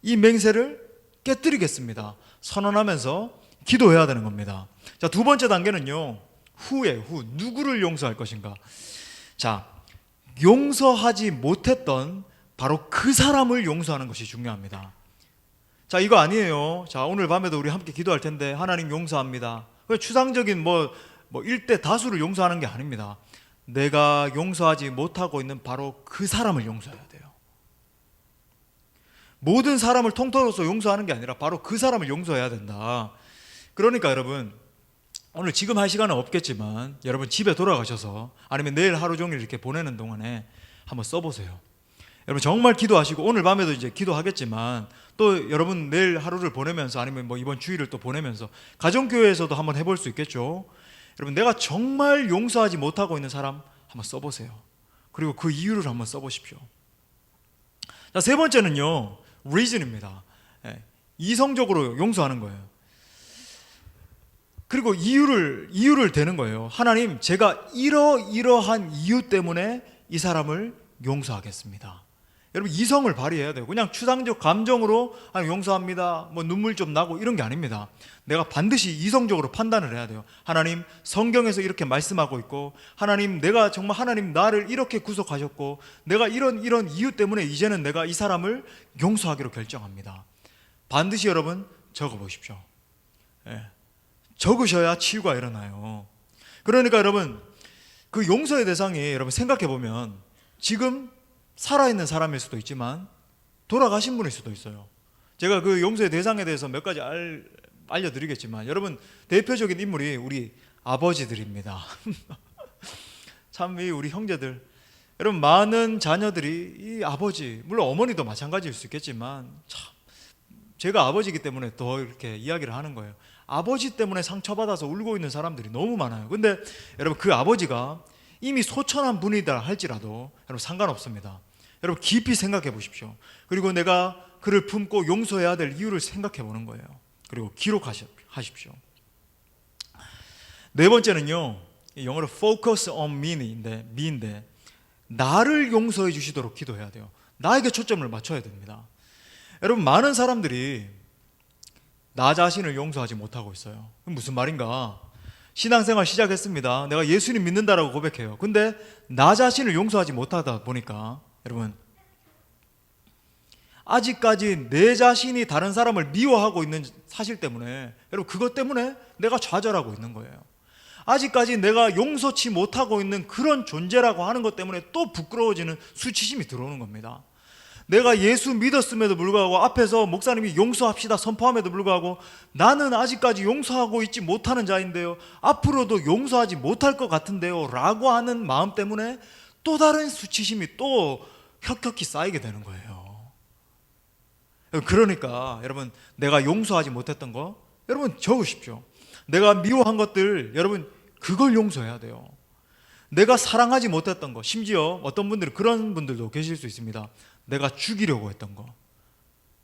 이 맹세를 깨뜨리겠습니다. 선언하면서 기도해야 되는 겁니다. 자, 두 번째 단계는요, 후, 누구를 용서할 것인가. 자, 용서하지 못했던 바로 그 사람을 용서하는 것이 중요합니다. 자, 이거 아니에요. 자, 오늘 밤에도 우리 함께 기도할 텐데 하나님 용서합니다. 추상적인 일대 다수를 용서하는 게 아닙니다. 내가 용서하지 못하고 있는 바로 그 사람을 용서해야 돼요. 모든 사람을 통틀어서 용서하는 게 아니라 바로 그 사람을 용서해야 된다. 그러니까 여러분, 오늘 지금 할 시간은 없겠지만 여러분 집에 돌아가셔서 아니면 내일 하루 종일 이렇게 보내는 동안에 한번 써보세요. 여러분 정말 기도하시고, 오늘 밤에도 이제 기도하겠지만 또 여러분 내일 하루를 보내면서 아니면 이번 주일을 또 보내면서 가정교회에서도 한번 해볼 수 있겠죠. 여러분, 내가 정말 용서하지 못하고 있는 사람 한번 써보세요. 그리고 그 이유를 한번 써보십시오. 자, 세 번째는요, reason입니다. 이성적으로 용서하는 거예요. 그리고 이유를 대는 거예요. 하나님, 제가 이러한 이유 때문에 이 사람을 용서하겠습니다. 여러분, 이성을 발휘해야 돼요. 그냥 추상적 감정으로 용서합니다, 눈물 좀 나고 이런 게 아닙니다. 내가 반드시 이성적으로 판단을 해야 돼요. 하나님, 성경에서 이렇게 말씀하고 있고, 하나님, 내가 정말 하나님 나를 이렇게 구속하셨고, 내가 이런 이유 때문에 이제는 내가 이 사람을 용서하기로 결정합니다. 반드시 여러분 적어보십시오. 적으셔야 치유가 일어나요. 그러니까 여러분, 그 용서의 대상이 여러분 생각해보면 지금 살아있는 사람일 수도 있지만 돌아가신 분일 수도 있어요. 제가 그 용서의 대상에 대해서 몇 가지 알려드리겠지만, 여러분 대표적인 인물이 우리 아버지들입니다. 참, 우리 형제들, 여러분 많은 자녀들이 이 아버지, 물론 어머니도 마찬가지일 수 있겠지만, 참 제가 아버지이기 때문에 더 이렇게 이야기를 하는 거예요. 아버지 때문에 상처받아서 울고 있는 사람들이 너무 많아요. 근데 여러분, 그 아버지가 이미 소천한 분이다 할지라도 여러분 상관없습니다. 여러분 깊이 생각해 보십시오. 그리고 내가 그를 품고 용서해야 될 이유를 생각해 보는 거예요. 그리고 기록하십시오. 네 번째는요, 영어로 focus on me인데 나를 용서해 주시도록 기도해야 돼요. 나에게 초점을 맞춰야 됩니다. 여러분, 많은 사람들이 나 자신을 용서하지 못하고 있어요. 무슨 말인가? 신앙생활 시작했습니다. 내가 예수님 믿는다라고 고백해요. 근데 나 자신을 용서하지 못하다 보니까 여러분, 아직까지 내 자신이 다른 사람을 미워하고 있는 사실 때문에, 여러분 그것 때문에 내가 좌절하고 있는 거예요. 아직까지 내가 용서치 못하고 있는 그런 존재라고 하는 것 때문에 또 부끄러워지는 수치심이 들어오는 겁니다. 내가 예수 믿었음에도 불구하고 앞에서 목사님이 용서합시다 선포함에도 불구하고 나는 아직까지 용서하고 있지 못하는 자인데요, 앞으로도 용서하지 못할 것 같은데요 라고 하는 마음 때문에 또 다른 수치심이 또 혁혁히 쌓이게 되는 거예요. 그러니까 여러분, 내가 용서하지 못했던 거 여러분 적으십시오. 내가 미워한 것들 여러분 그걸 용서해야 돼요. 내가 사랑하지 못했던 거, 심지어 어떤 분들은 그런 분들도 계실 수 있습니다. 내가 죽이려고 했던 거,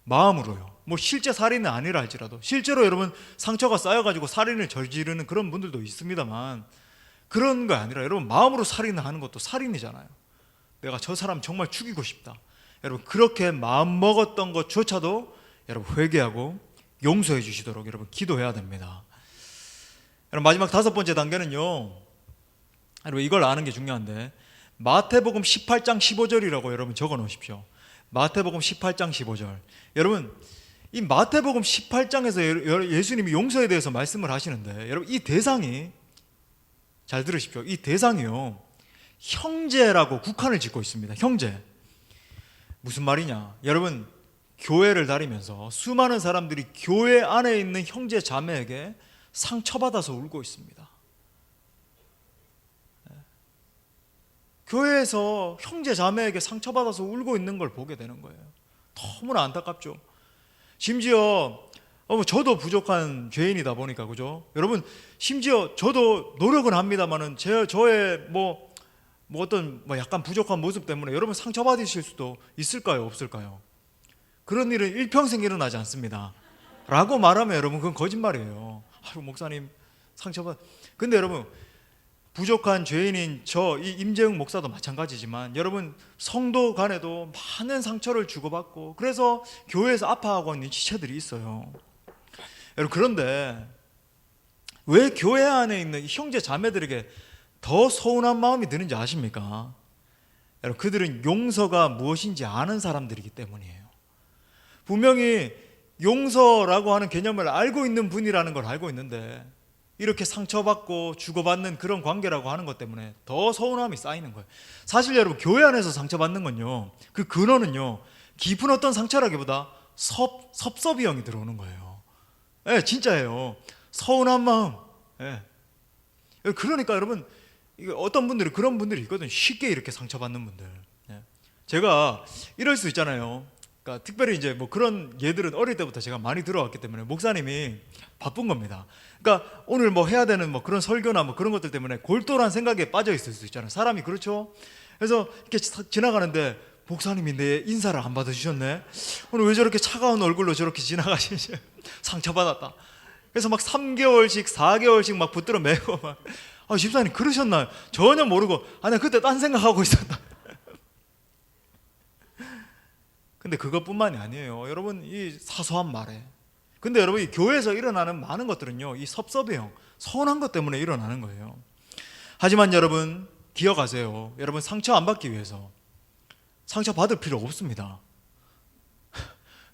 마음으로요. 실제 살인은 아니라 할지라도 실제로 여러분 상처가 쌓여가지고 살인을 저지르는 그런 분들도 있습니다만, 그런 거 아니라 여러분 마음으로 살인을 하는 것도 살인이잖아요. 내가 저 사람 정말 죽이고 싶다. 여러분 그렇게 마음 먹었던 것조차도 여러분 회개하고 용서해 주시도록 여러분 기도해야 됩니다. 여러분 마지막 다섯 번째 단계는요, 여러분 이걸 아는 게 중요한데, 마태복음 18장 15절이라고 여러분 적어 놓으십시오. 마태복음 18장 15절. 여러분 이 마태복음 18장에서 예수님이 용서에 대해서 말씀을 하시는데, 여러분 이 대상이, 잘 들으십시오, 이 대상이요 형제라고 국한을 짓고 있습니다. 형제. 무슨 말이냐, 여러분 교회를 다니면서 수많은 사람들이 교회 안에 있는 형제 자매에게 상처받아서 울고 있습니다. 교회에서 형제 자매에게 상처받아서 울고 있는 걸 보게 되는 거예요. 너무나 안타깝죠. 심지어 저도 부족한 죄인이다 보니까, 그죠? 여러분 심지어 저도 노력은 합니다만은 저의 뭐 어떤 뭐 약간 부족한 모습 때문에 여러분 상처받으실 수도 있을까요? 없을까요? 그런 일은 일평생 일어나지 않습니다. 라고 말하면 여러분 그건 거짓말이에요. 아유 목사님 상처받. 근데 여러분 부족한 죄인인 저 이 임재웅 목사도 마찬가지지만 여러분 성도 간에도 많은 상처를 주고받고 그래서 교회에서 아파하고 있는 지체들이 있어요. 여러분 그런데 왜 교회 안에 있는 형제 자매들에게 더 서운한 마음이 드는지 아십니까? 여러분 그들은 용서가 무엇인지 아는 사람들이기 때문이에요. 분명히 용서라고 하는 개념을 알고 있는 분이라는 걸 알고 있는데 이렇게 상처받고 주고받는 그런 관계라고 하는 것 때문에 더 서운함이 쌓이는 거예요. 사실 여러분 교회 안에서 상처받는 건요, 그 근원은요 깊은 어떤 상처라기보다 섭섭이형이 들어오는 거예요. 예, 진짜예요. 서운한 마음. 예. 그러니까 여러분 어떤 분들이 그런 분들이 있거든요. 쉽게 이렇게 상처받는 분들. 예. 제가 이럴 수 있잖아요. 그러니까 특별히 이제 뭐 그런 예들은 어릴 때부터 제가 많이 들어왔기 때문에 목사님이 바쁜 겁니다. 그러니까 오늘 뭐 해야 되는 뭐 그런 설교나 뭐 그런 것들 때문에 골똘한 생각에 빠져 있을 수 있잖아요. 사람이 그렇죠. 그래서 이렇게 지나가는데 목사님이 내 인사를 안 받아주셨네. 오늘 왜 저렇게 차가운 얼굴로 저렇게 지나가시지? 상처받았다. 그래서 막 3개월씩 4개월씩 막 붙들어 매고 막 집사님 그러셨나요? 전혀 모르고 아니 그때 딴 생각하고 있었다. 근데 그것뿐만이 아니에요. 여러분 이 사소한 말에. 근데 여러분 이 교회에서 일어나는 많은 것들은요 이 섭섭해요. 서운한 것 때문에 일어나는 거예요. 하지만 여러분 기억하세요. 여러분 상처 안 받기 위해서 상처 받을 필요 없습니다.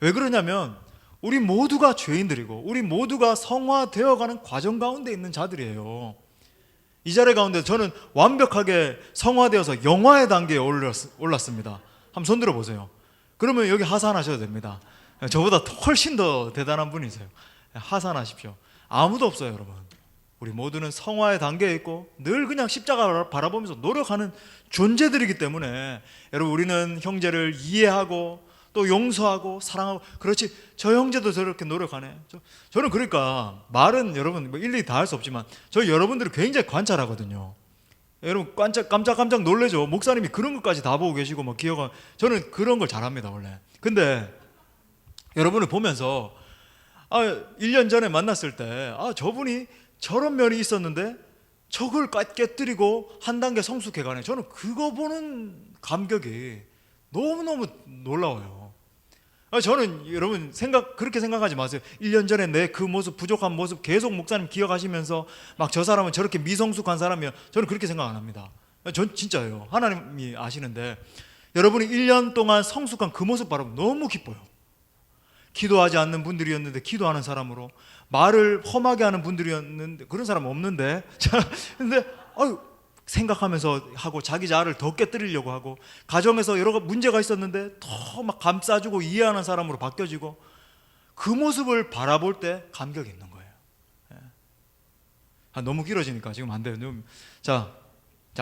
왜 그러냐면 우리 모두가 죄인들이고 우리 모두가 성화되어가는 과정 가운데 있는 자들이에요. 이 자리 가운데 저는 완벽하게 성화되어서 영화의 단계에 올랐습니다. 한번 손 들어보세요. 그러면 여기 하산하셔도 됩니다. 저보다 훨씬 더 대단한 분이세요. 하산하십시오. 아무도 없어요 여러분. 우리 모두는 성화의 단계에 있고 늘 그냥 십자가를 바라보면서 노력하는 존재들이기 때문에 여러분 우리는 형제를 이해하고 또 용서하고 사랑하고 그렇지 저 형제도 저렇게 노력하네. 저는 그러니까 말은 여러분 뭐 일일이 다 할 수 없지만 저 여러분들을 굉장히 관찰하거든요. 여러분 깜짝 놀래죠. 목사님이 그런 것까지 다 보고 계시고 뭐 기억하. 저는 그런 걸 잘합니다 원래. 근데 여러분을 보면서 1년 전에 만났을 때 저분이 저런 면이 있었는데 저걸 깨뜨리고 한 단계 성숙해가네. 저는 그거 보는 감격이 너무너무 놀라워요. 저는 여러분 그렇게 생각하지 마세요. 1년 전에 내 그 모습 부족한 모습 계속 목사님 기억하시면서 막 저 사람은 저렇게 미성숙한 사람이야. 저는 그렇게 생각 안 합니다. 전 진짜예요. 하나님이 아시는데 여러분이 1년 동안 성숙한 그 모습 바라보면 너무 기뻐요. 기도하지 않는 분들이었는데 기도하는 사람으로, 말을 험하게 하는 분들이었는데 그런 사람 없는데 근데 생각하면서 하고 자기 자아를 더 깨뜨리려고 하고 가정에서 여러 문제가 있었는데 더 막 감싸주고 이해하는 사람으로 바뀌어지고 그 모습을 바라볼 때 감격이 있는 거예요. 너무 길어지니까 지금 안 돼요. 자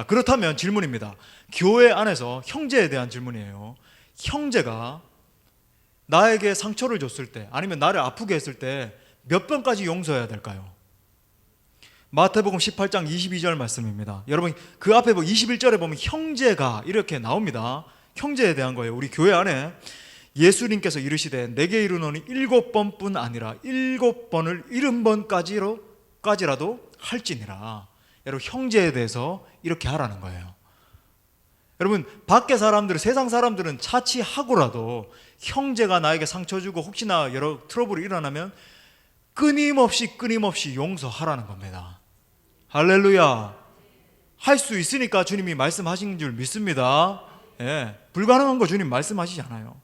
그렇다면 질문입니다. 교회 안에서 형제에 대한 질문이에요. 형제가 나에게 상처를 줬을 때 아니면 나를 아프게 했을 때 몇 번까지 용서해야 될까요? 마태복음 18장 22절 말씀입니다. 여러분 그 앞에 21절에 보면 형제가 이렇게 나옵니다. 형제에 대한 거예요. 우리 교회 안에 예수님께서 이르시되 내게 이르노니 7번뿐 아니라 7번을 70번까지라도 할지니라. 여러분 형제에 대해서 이렇게 하라는 거예요. 여러분 밖에 사람들은 세상 사람들은 차치하고라도 형제가 나에게 상처 주고 혹시나 여러 트러블이 일어나면 끊임없이 용서하라는 겁니다. 할렐루야. 할 수 있으니까 주님이 말씀하신 줄 믿습니다. 불가능한 거 주님 말씀하시지 않아요.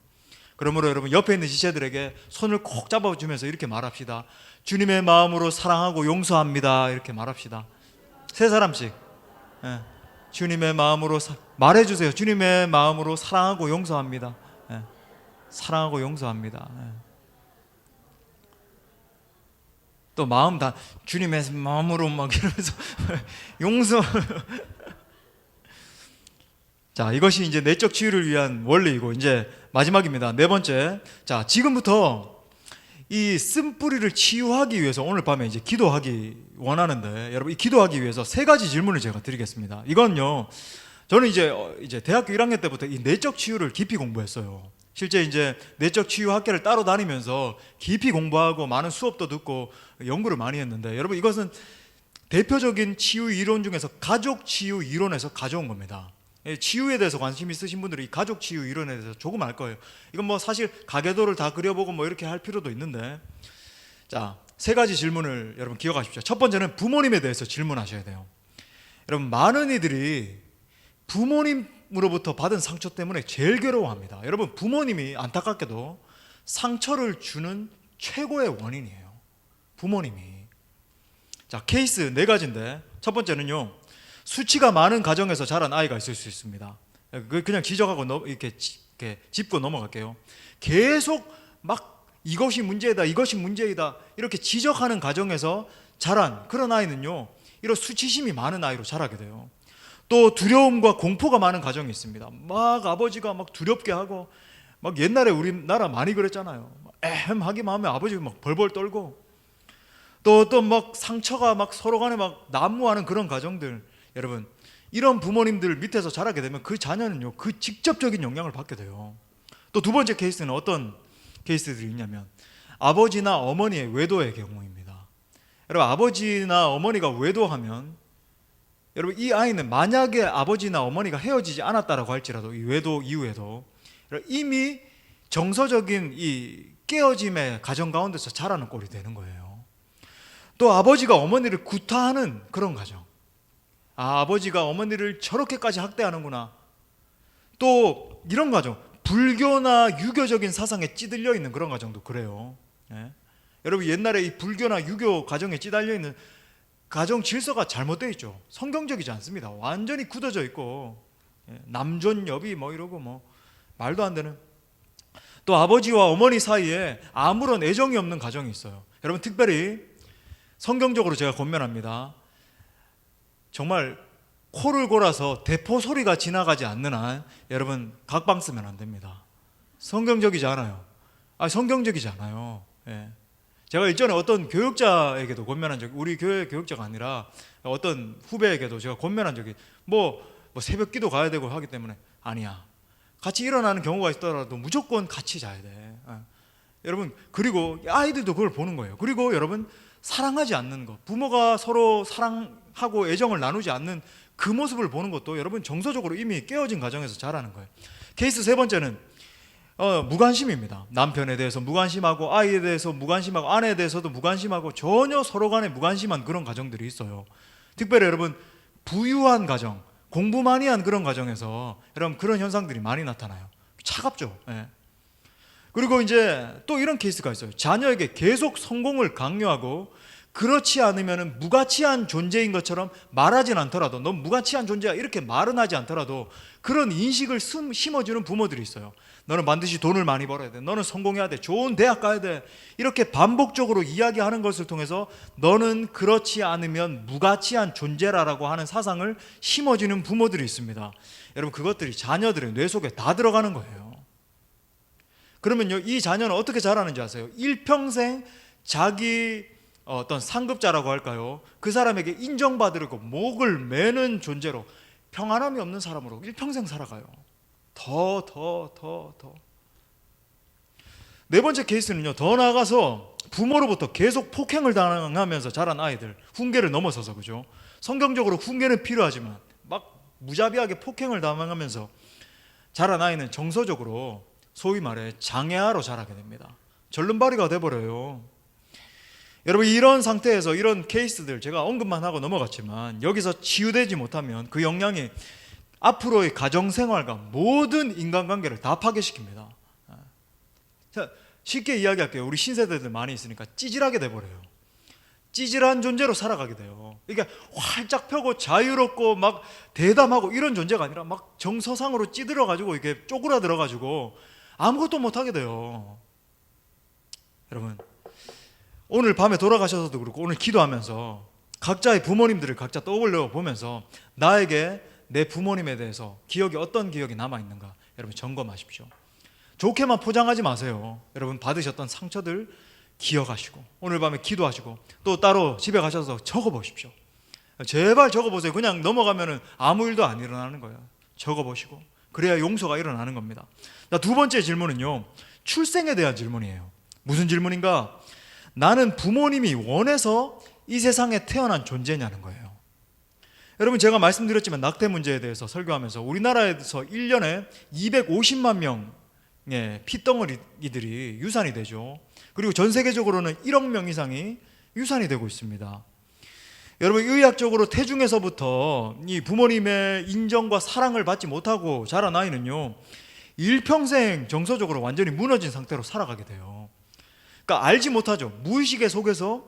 그러므로 여러분 옆에 있는 지체들에게 손을 꼭 잡아주면서 이렇게 말합시다. 주님의 마음으로 사랑하고 용서합니다. 이렇게 말합시다. 세 사람씩 주님의 마음으로 말해주세요. 주님의 마음으로 사랑하고 용서합니다. 사랑하고 용서합니다. 또 마음 다 주님의 마음으로 막 이러면서 용서. 자, 이것이 이제 내적 치유를 위한 원리이고 이제 마지막입니다. 네 번째. 자, 지금부터 이 쓴뿌리를 치유하기 위해서 오늘 밤에 이제 기도하기 원하는데 여러분 이 기도하기 위해서 세 가지 질문을 제가 드리겠습니다. 이건요 저는 이제 대학교 1학년 때부터 이 내적 치유를 깊이 공부했어요. 실제 이제 내적 치유 학회를 따로 다니면서 깊이 공부하고 많은 수업도 듣고 연구를 많이 했는데, 여러분 이것은 대표적인 치유 이론 중에서 가족 치유 이론에서 가져온 겁니다. 치유에 대해서 관심 있으신 분들이 이 가족 치유 이론에 대해서 조금 알 거예요. 이건 뭐 사실 가계도를 다 그려보고 뭐 이렇게 할 필요도 있는데, 자, 세 가지 질문을 여러분 기억하십시오. 첫 번째는 부모님에 대해서 질문하셔야 돼요. 여러분 많은 이들이 부모님으로부터 받은 상처 때문에 제일 괴로워합니다. 여러분 부모님이 안타깝게도 상처를 주는 최고의 원인이에요. 부모님이. 자, 케이스 네 가지인데, 첫 번째는요, 수치가 많은 가정에서 자란 아이가 있을 수 있습니다. 그냥 지적하고 이렇게 짚고 넘어갈게요. 계속 막 이것이 문제다, 이것이 문제이다 이렇게 지적하는 가정에서 자란 그런 아이는요, 이런 수치심이 많은 아이로 자라게 돼요. 또 두려움과 공포가 많은 가정이 있습니다. 막 아버지가 막 두렵게 하고, 막 옛날에 우리나라 많이 그랬잖아요. 하기만 하면 아버지가 막 벌벌 떨고, 또 막 상처가 막 서로 간에 막 난무하는 그런 가정들. 여러분 이런 부모님들 밑에서 자라게 되면 그 자녀는요, 그 직접적인 영향을 받게 돼요. 또 두 번째 케이스는 어떤 케이스들이 있냐면 아버지나 어머니의 외도의 경우입니다. 여러분 아버지나 어머니가 외도하면, 여러분 이 아이는 만약에 아버지나 어머니가 헤어지지 않았다라고 할지라도 이 외도 이후에도 이미 정서적인 이 깨어짐의 가정 가운데서 자라는 꼴이 되는 거예요. 또 아버지가 어머니를 구타하는 그런 가정. 아버지가 어머니를 저렇게까지 학대하는구나. 또 이런 가정, 불교나 유교적인 사상에 찌들려 있는 그런 가정도 그래요. 예? 여러분 옛날에 이 불교나 유교 가정에 찌달려 있는 가정 질서가 잘못되어 있죠. 성경적이지 않습니다. 완전히 굳어져 있고, 남존여비 뭐 이러고 뭐 말도 안 되는. 또 아버지와 어머니 사이에 아무런 애정이 없는 가정이 있어요. 여러분 특별히 성경적으로 제가 권면합니다. 정말 코를 골아서 대포 소리가 지나가지 않는 한 여러분 각방 쓰면 안 됩니다. 성경적이지 않아요. 성경적이지 않아요. 예. 제가 일전에 어떤 교육자에게도 권면한 적이, 우리 교회 교육자가 아니라 어떤 후배에게도 제가 권면한 적이, 뭐 새벽 기도 가야 되고 하기 때문에 아니야. 같이 일어나는 경우가 있더라도 무조건 같이 자야 돼. 여러분 그리고 아이들도 그걸 보는 거예요. 그리고 여러분 사랑하지 않는 것, 부모가 서로 사랑하고 애정을 나누지 않는 그 모습을 보는 것도 여러분 정서적으로 이미 깨어진 가정에서 자라는 거예요. 케이스 세 번째는 무관심입니다. 남편에 대해서 무관심하고, 아이에 대해서 무관심하고, 아내에 대해서도 무관심하고, 전혀 서로 간에 무관심한 그런 가정들이 있어요. 특별히 여러분 부유한 가정, 공부 많이 한 그런 가정에서 여러분 그런 현상들이 많이 나타나요. 차갑죠. 예. 그리고 이제 또 이런 케이스가 있어요. 자녀에게 계속 성공을 강요하고, 그렇지 않으면 무가치한 존재인 것처럼 말하진 않더라도, 넌 무가치한 존재야 이렇게 말은 하지 않더라도 그런 인식을 심어주는 부모들이 있어요. 너는 반드시 돈을 많이 벌어야 돼, 너는 성공해야 돼, 좋은 대학 가야 돼, 이렇게 반복적으로 이야기하는 것을 통해서 너는 그렇지 않으면 무가치한 존재라라고 하는 사상을 심어주는 부모들이 있습니다. 여러분 그것들이 자녀들의 뇌 속에 다 들어가는 거예요. 그러면요, 이 자녀는 어떻게 자라는지 아세요? 일평생 자기 어떤 상급자라고 할까요? 그 사람에게 인정받으려고 목을 매는 존재로, 평안함이 없는 사람으로 일평생 살아가요. 더. 네 번째 케이스는요, 더 나아가서 부모로부터 계속 폭행을 당하면서 자란 아이들, 훈계를 넘어서서, 그죠? 성경적으로 훈계는 필요하지만 막 무자비하게 폭행을 당하면서 자란 아이는 정서적으로 소위 말해 장애아로 자라게 됩니다. 절름발이가 돼버려요. 여러분 이런 상태에서 이런 케이스들 제가 언급만 하고 넘어갔지만, 여기서 치유되지 못하면 그 영향이 앞으로의 가정생활과 모든 인간관계를 다 파괴시킵니다. 자, 쉽게 이야기할게요. 우리 신세대들 많이 있으니까 찌질하게 돼버려요. 찌질한 존재로 살아가게 돼요. 그러니까 활짝 펴고 자유롭고 막 대담하고 이런 존재가 아니라 막 정서상으로 찌들어가지고 이렇게 쪼그라들어가지고 아무것도 못하게 돼요. 여러분 오늘 밤에 돌아가셔서도 그렇고, 오늘 기도하면서 각자의 부모님들을 각자 떠올려 보면서 나에게 내 부모님에 대해서 어떤 기억이 남아있는가 여러분 점검하십시오. 좋게만 포장하지 마세요. 여러분 받으셨던 상처들 기억하시고, 오늘 밤에 기도하시고, 또 따로 집에 가셔서 적어보십시오. 제발 적어보세요. 그냥 넘어가면 아무 일도 안 일어나는 거예요. 적어보시고 그래야 용서가 일어나는 겁니다. 자, 두 번째 질문은요, 출생에 대한 질문이에요. 무슨 질문인가? 나는 부모님이 원해서 이 세상에 태어난 존재냐는 거예요. 여러분, 제가 말씀드렸지만 낙태 문제에 대해서 설교하면서 우리나라에서 1년에 250만 명의 핏덩어리들이 유산이 되죠. 그리고 전 세계적으로는 1억 명 이상이 유산이 되고 있습니다. 여러분, 의학적으로 태중에서부터 이 부모님의 인정과 사랑을 받지 못하고 자란 아이는요, 일평생 정서적으로 완전히 무너진 상태로 살아가게 돼요. 그러니까 알지 못하죠. 무의식의 속에서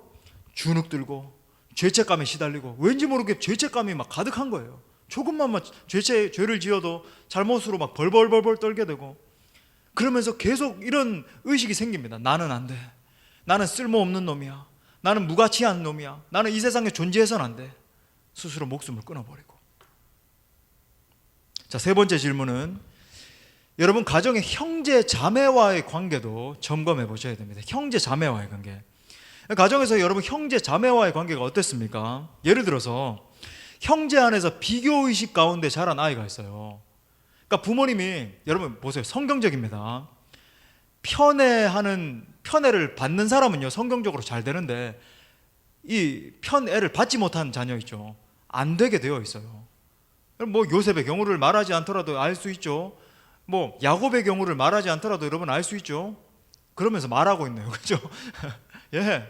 주눅들고 죄책감에 시달리고 왠지 모르게 죄책감이 막 가득한 거예요. 조금만 죄를 지어도 잘못으로 막 벌벌벌 떨게 되고, 그러면서 계속 이런 의식이 생깁니다. 나는 안 돼. 나는 쓸모없는 놈이야. 나는 무가치한 놈이야. 나는 이 세상에 존재해서는 안 돼. 스스로 목숨을 끊어버리고. 자, 세 번째 질문은 여러분, 가정의 형제 자매와의 관계도 점검해 보셔야 됩니다. 형제 자매와의 관계. 가정에서 여러분, 형제 자매와의 관계가 어땠습니까? 예를 들어서 형제 안에서 비교의식 가운데 자란 아이가 있어요. 그러니까 부모님이, 여러분 보세요, 성경적입니다. 편애를 받는 사람은요 성경적으로 잘 되는데, 이 편애를 받지 못한 자녀 있죠, 안 되게 되어 있어요. 뭐 요셉의 경우를 말하지 않더라도 알 수 있죠. 뭐 야곱의 경우를 말하지 않더라도 여러분 알 수 있죠. 그러면서 말하고 있네요, 그렇죠? 예,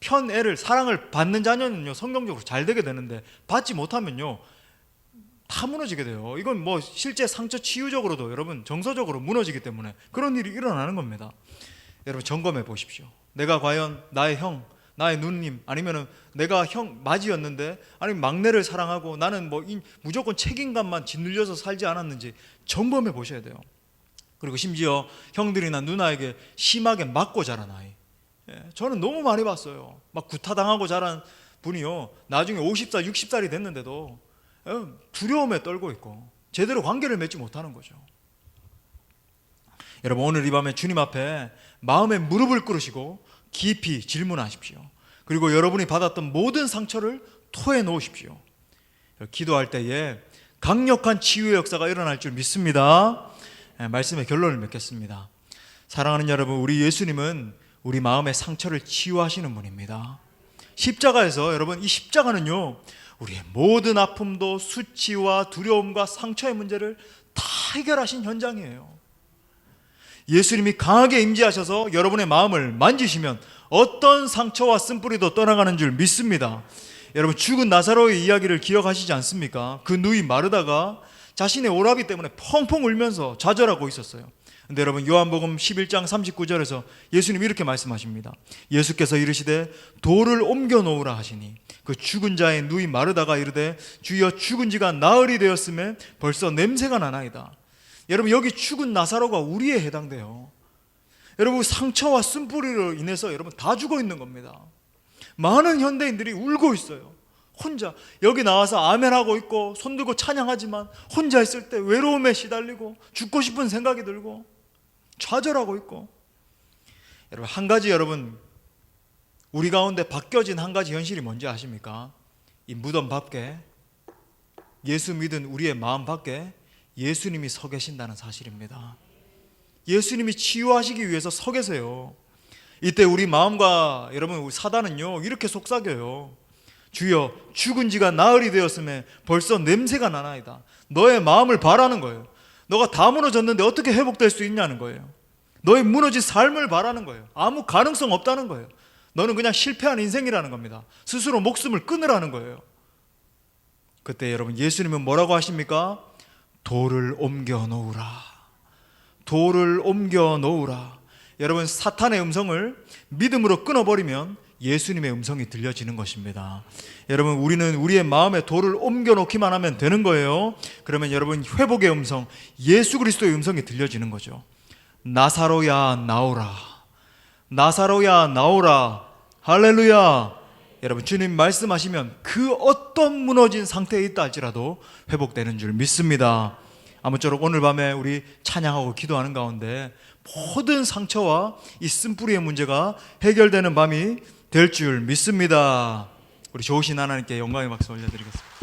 편애를, 사랑을 받는 자녀는요 성경적으로 잘 되게 되는데, 받지 못하면요 다 무너지게 돼요. 이건 뭐 실제 상처 치유적으로도 여러분 정서적으로 무너지기 때문에 그런 일이 일어나는 겁니다. 여러분, 점검해 보십시오. 내가 과연 나의 형, 나의 누님, 아니면은 내가 형 맞이였는데, 아니면 막내를 사랑하고 나는 뭐 무조건 책임감만 짓눌려서 살지 않았는지 점검해 보셔야 돼요. 그리고 심지어 형들이나 누나에게 심하게 맞고 자란 아이, 저는 너무 많이 봤어요. 막 구타당하고 자란 분이요, 나중에 50살, 60살이 됐는데도 두려움에 떨고 있고 제대로 관계를 맺지 못하는 거죠. 여러분, 오늘 이 밤에 주님 앞에 마음의 무릎을 꿇으시고 깊이 질문하십시오. 그리고 여러분이 받았던 모든 상처를 토해 놓으십시오. 기도할 때에 강력한 치유의 역사가 일어날 줄 믿습니다. 말씀의 결론을 맺겠습니다. 사랑하는 여러분, 우리 예수님은 우리 마음의 상처를 치유하시는 분입니다. 십자가에서, 여러분, 이 십자가는요 우리의 모든 아픔도 수치와 두려움과 상처의 문제를 다 해결하신 현장이에요. 예수님이 강하게 임재하셔서 여러분의 마음을 만지시면 어떤 상처와 쓴뿌리도 떠나가는 줄 믿습니다. 여러분, 죽은 나사로의 이야기를 기억하시지 않습니까? 그 누이 마르다가 자신의 오라비 때문에 펑펑 울면서 좌절하고 있었어요. 근데 여러분, 요한복음 11장 39절에서 예수님이 이렇게 말씀하십니다. 예수께서 이르시되 돌을 옮겨 놓으라 하시니 그 죽은 자의 누이 마르다가 이르되 주여, 죽은 지가 나흘이 되었음에 벌써 냄새가 나나이다. 여러분, 여기 죽은 나사로가 우리에 해당돼요. 여러분, 상처와 쓴뿌리로 인해서 여러분 다 죽어 있는 겁니다. 많은 현대인들이 울고 있어요. 혼자 여기 나와서 아멘하고 있고 손들고 찬양하지만 혼자 있을 때 외로움에 시달리고 죽고 싶은 생각이 들고 좌절하고 있고. 여러분, 한 가지, 여러분 우리 가운데 바뀌어진 한 가지 현실이 뭔지 아십니까? 이 무덤 밖에, 예수 믿은 우리의 마음 밖에 예수님이 서 계신다는 사실입니다. 예수님이 치유하시기 위해서 서 계세요. 이때 우리 마음과 여러분 사단은요 이렇게 속삭여요. 주여, 죽은 지가 나흘이 되었음에 벌써 냄새가 나나이다. 너의 마음을 바라는 거예요. 너가 다 무너졌는데 어떻게 회복될 수 있냐는 거예요. 너의 무너진 삶을 바라는 거예요. 아무 가능성 없다는 거예요. 너는 그냥 실패한 인생이라는 겁니다. 스스로 목숨을 끊으라는 거예요. 그때 여러분, 예수님은 뭐라고 하십니까? 돌을 옮겨 놓으라. 돌을 옮겨 놓으라. 여러분, 사탄의 음성을 믿음으로 끊어버리면 예수님의 음성이 들려지는 것입니다. 여러분, 우리는 우리의 마음에 돌을 옮겨 놓기만 하면 되는 거예요. 그러면 여러분, 회복의 음성, 예수 그리스도의 음성이 들려지는 거죠. 나사로야 나오라. 나사로야 나오라. 할렐루야. 여러분, 주님 말씀하시면 그 어떤 무너진 상태에 있다 할지라도 회복되는 줄 믿습니다. 아무쪼록 오늘 밤에 우리 찬양하고 기도하는 가운데 모든 상처와 이 쓴뿌리의 문제가 해결되는 밤이 될 줄 믿습니다. 우리 좋으신 하나님께 영광의 박수 올려드리겠습니다.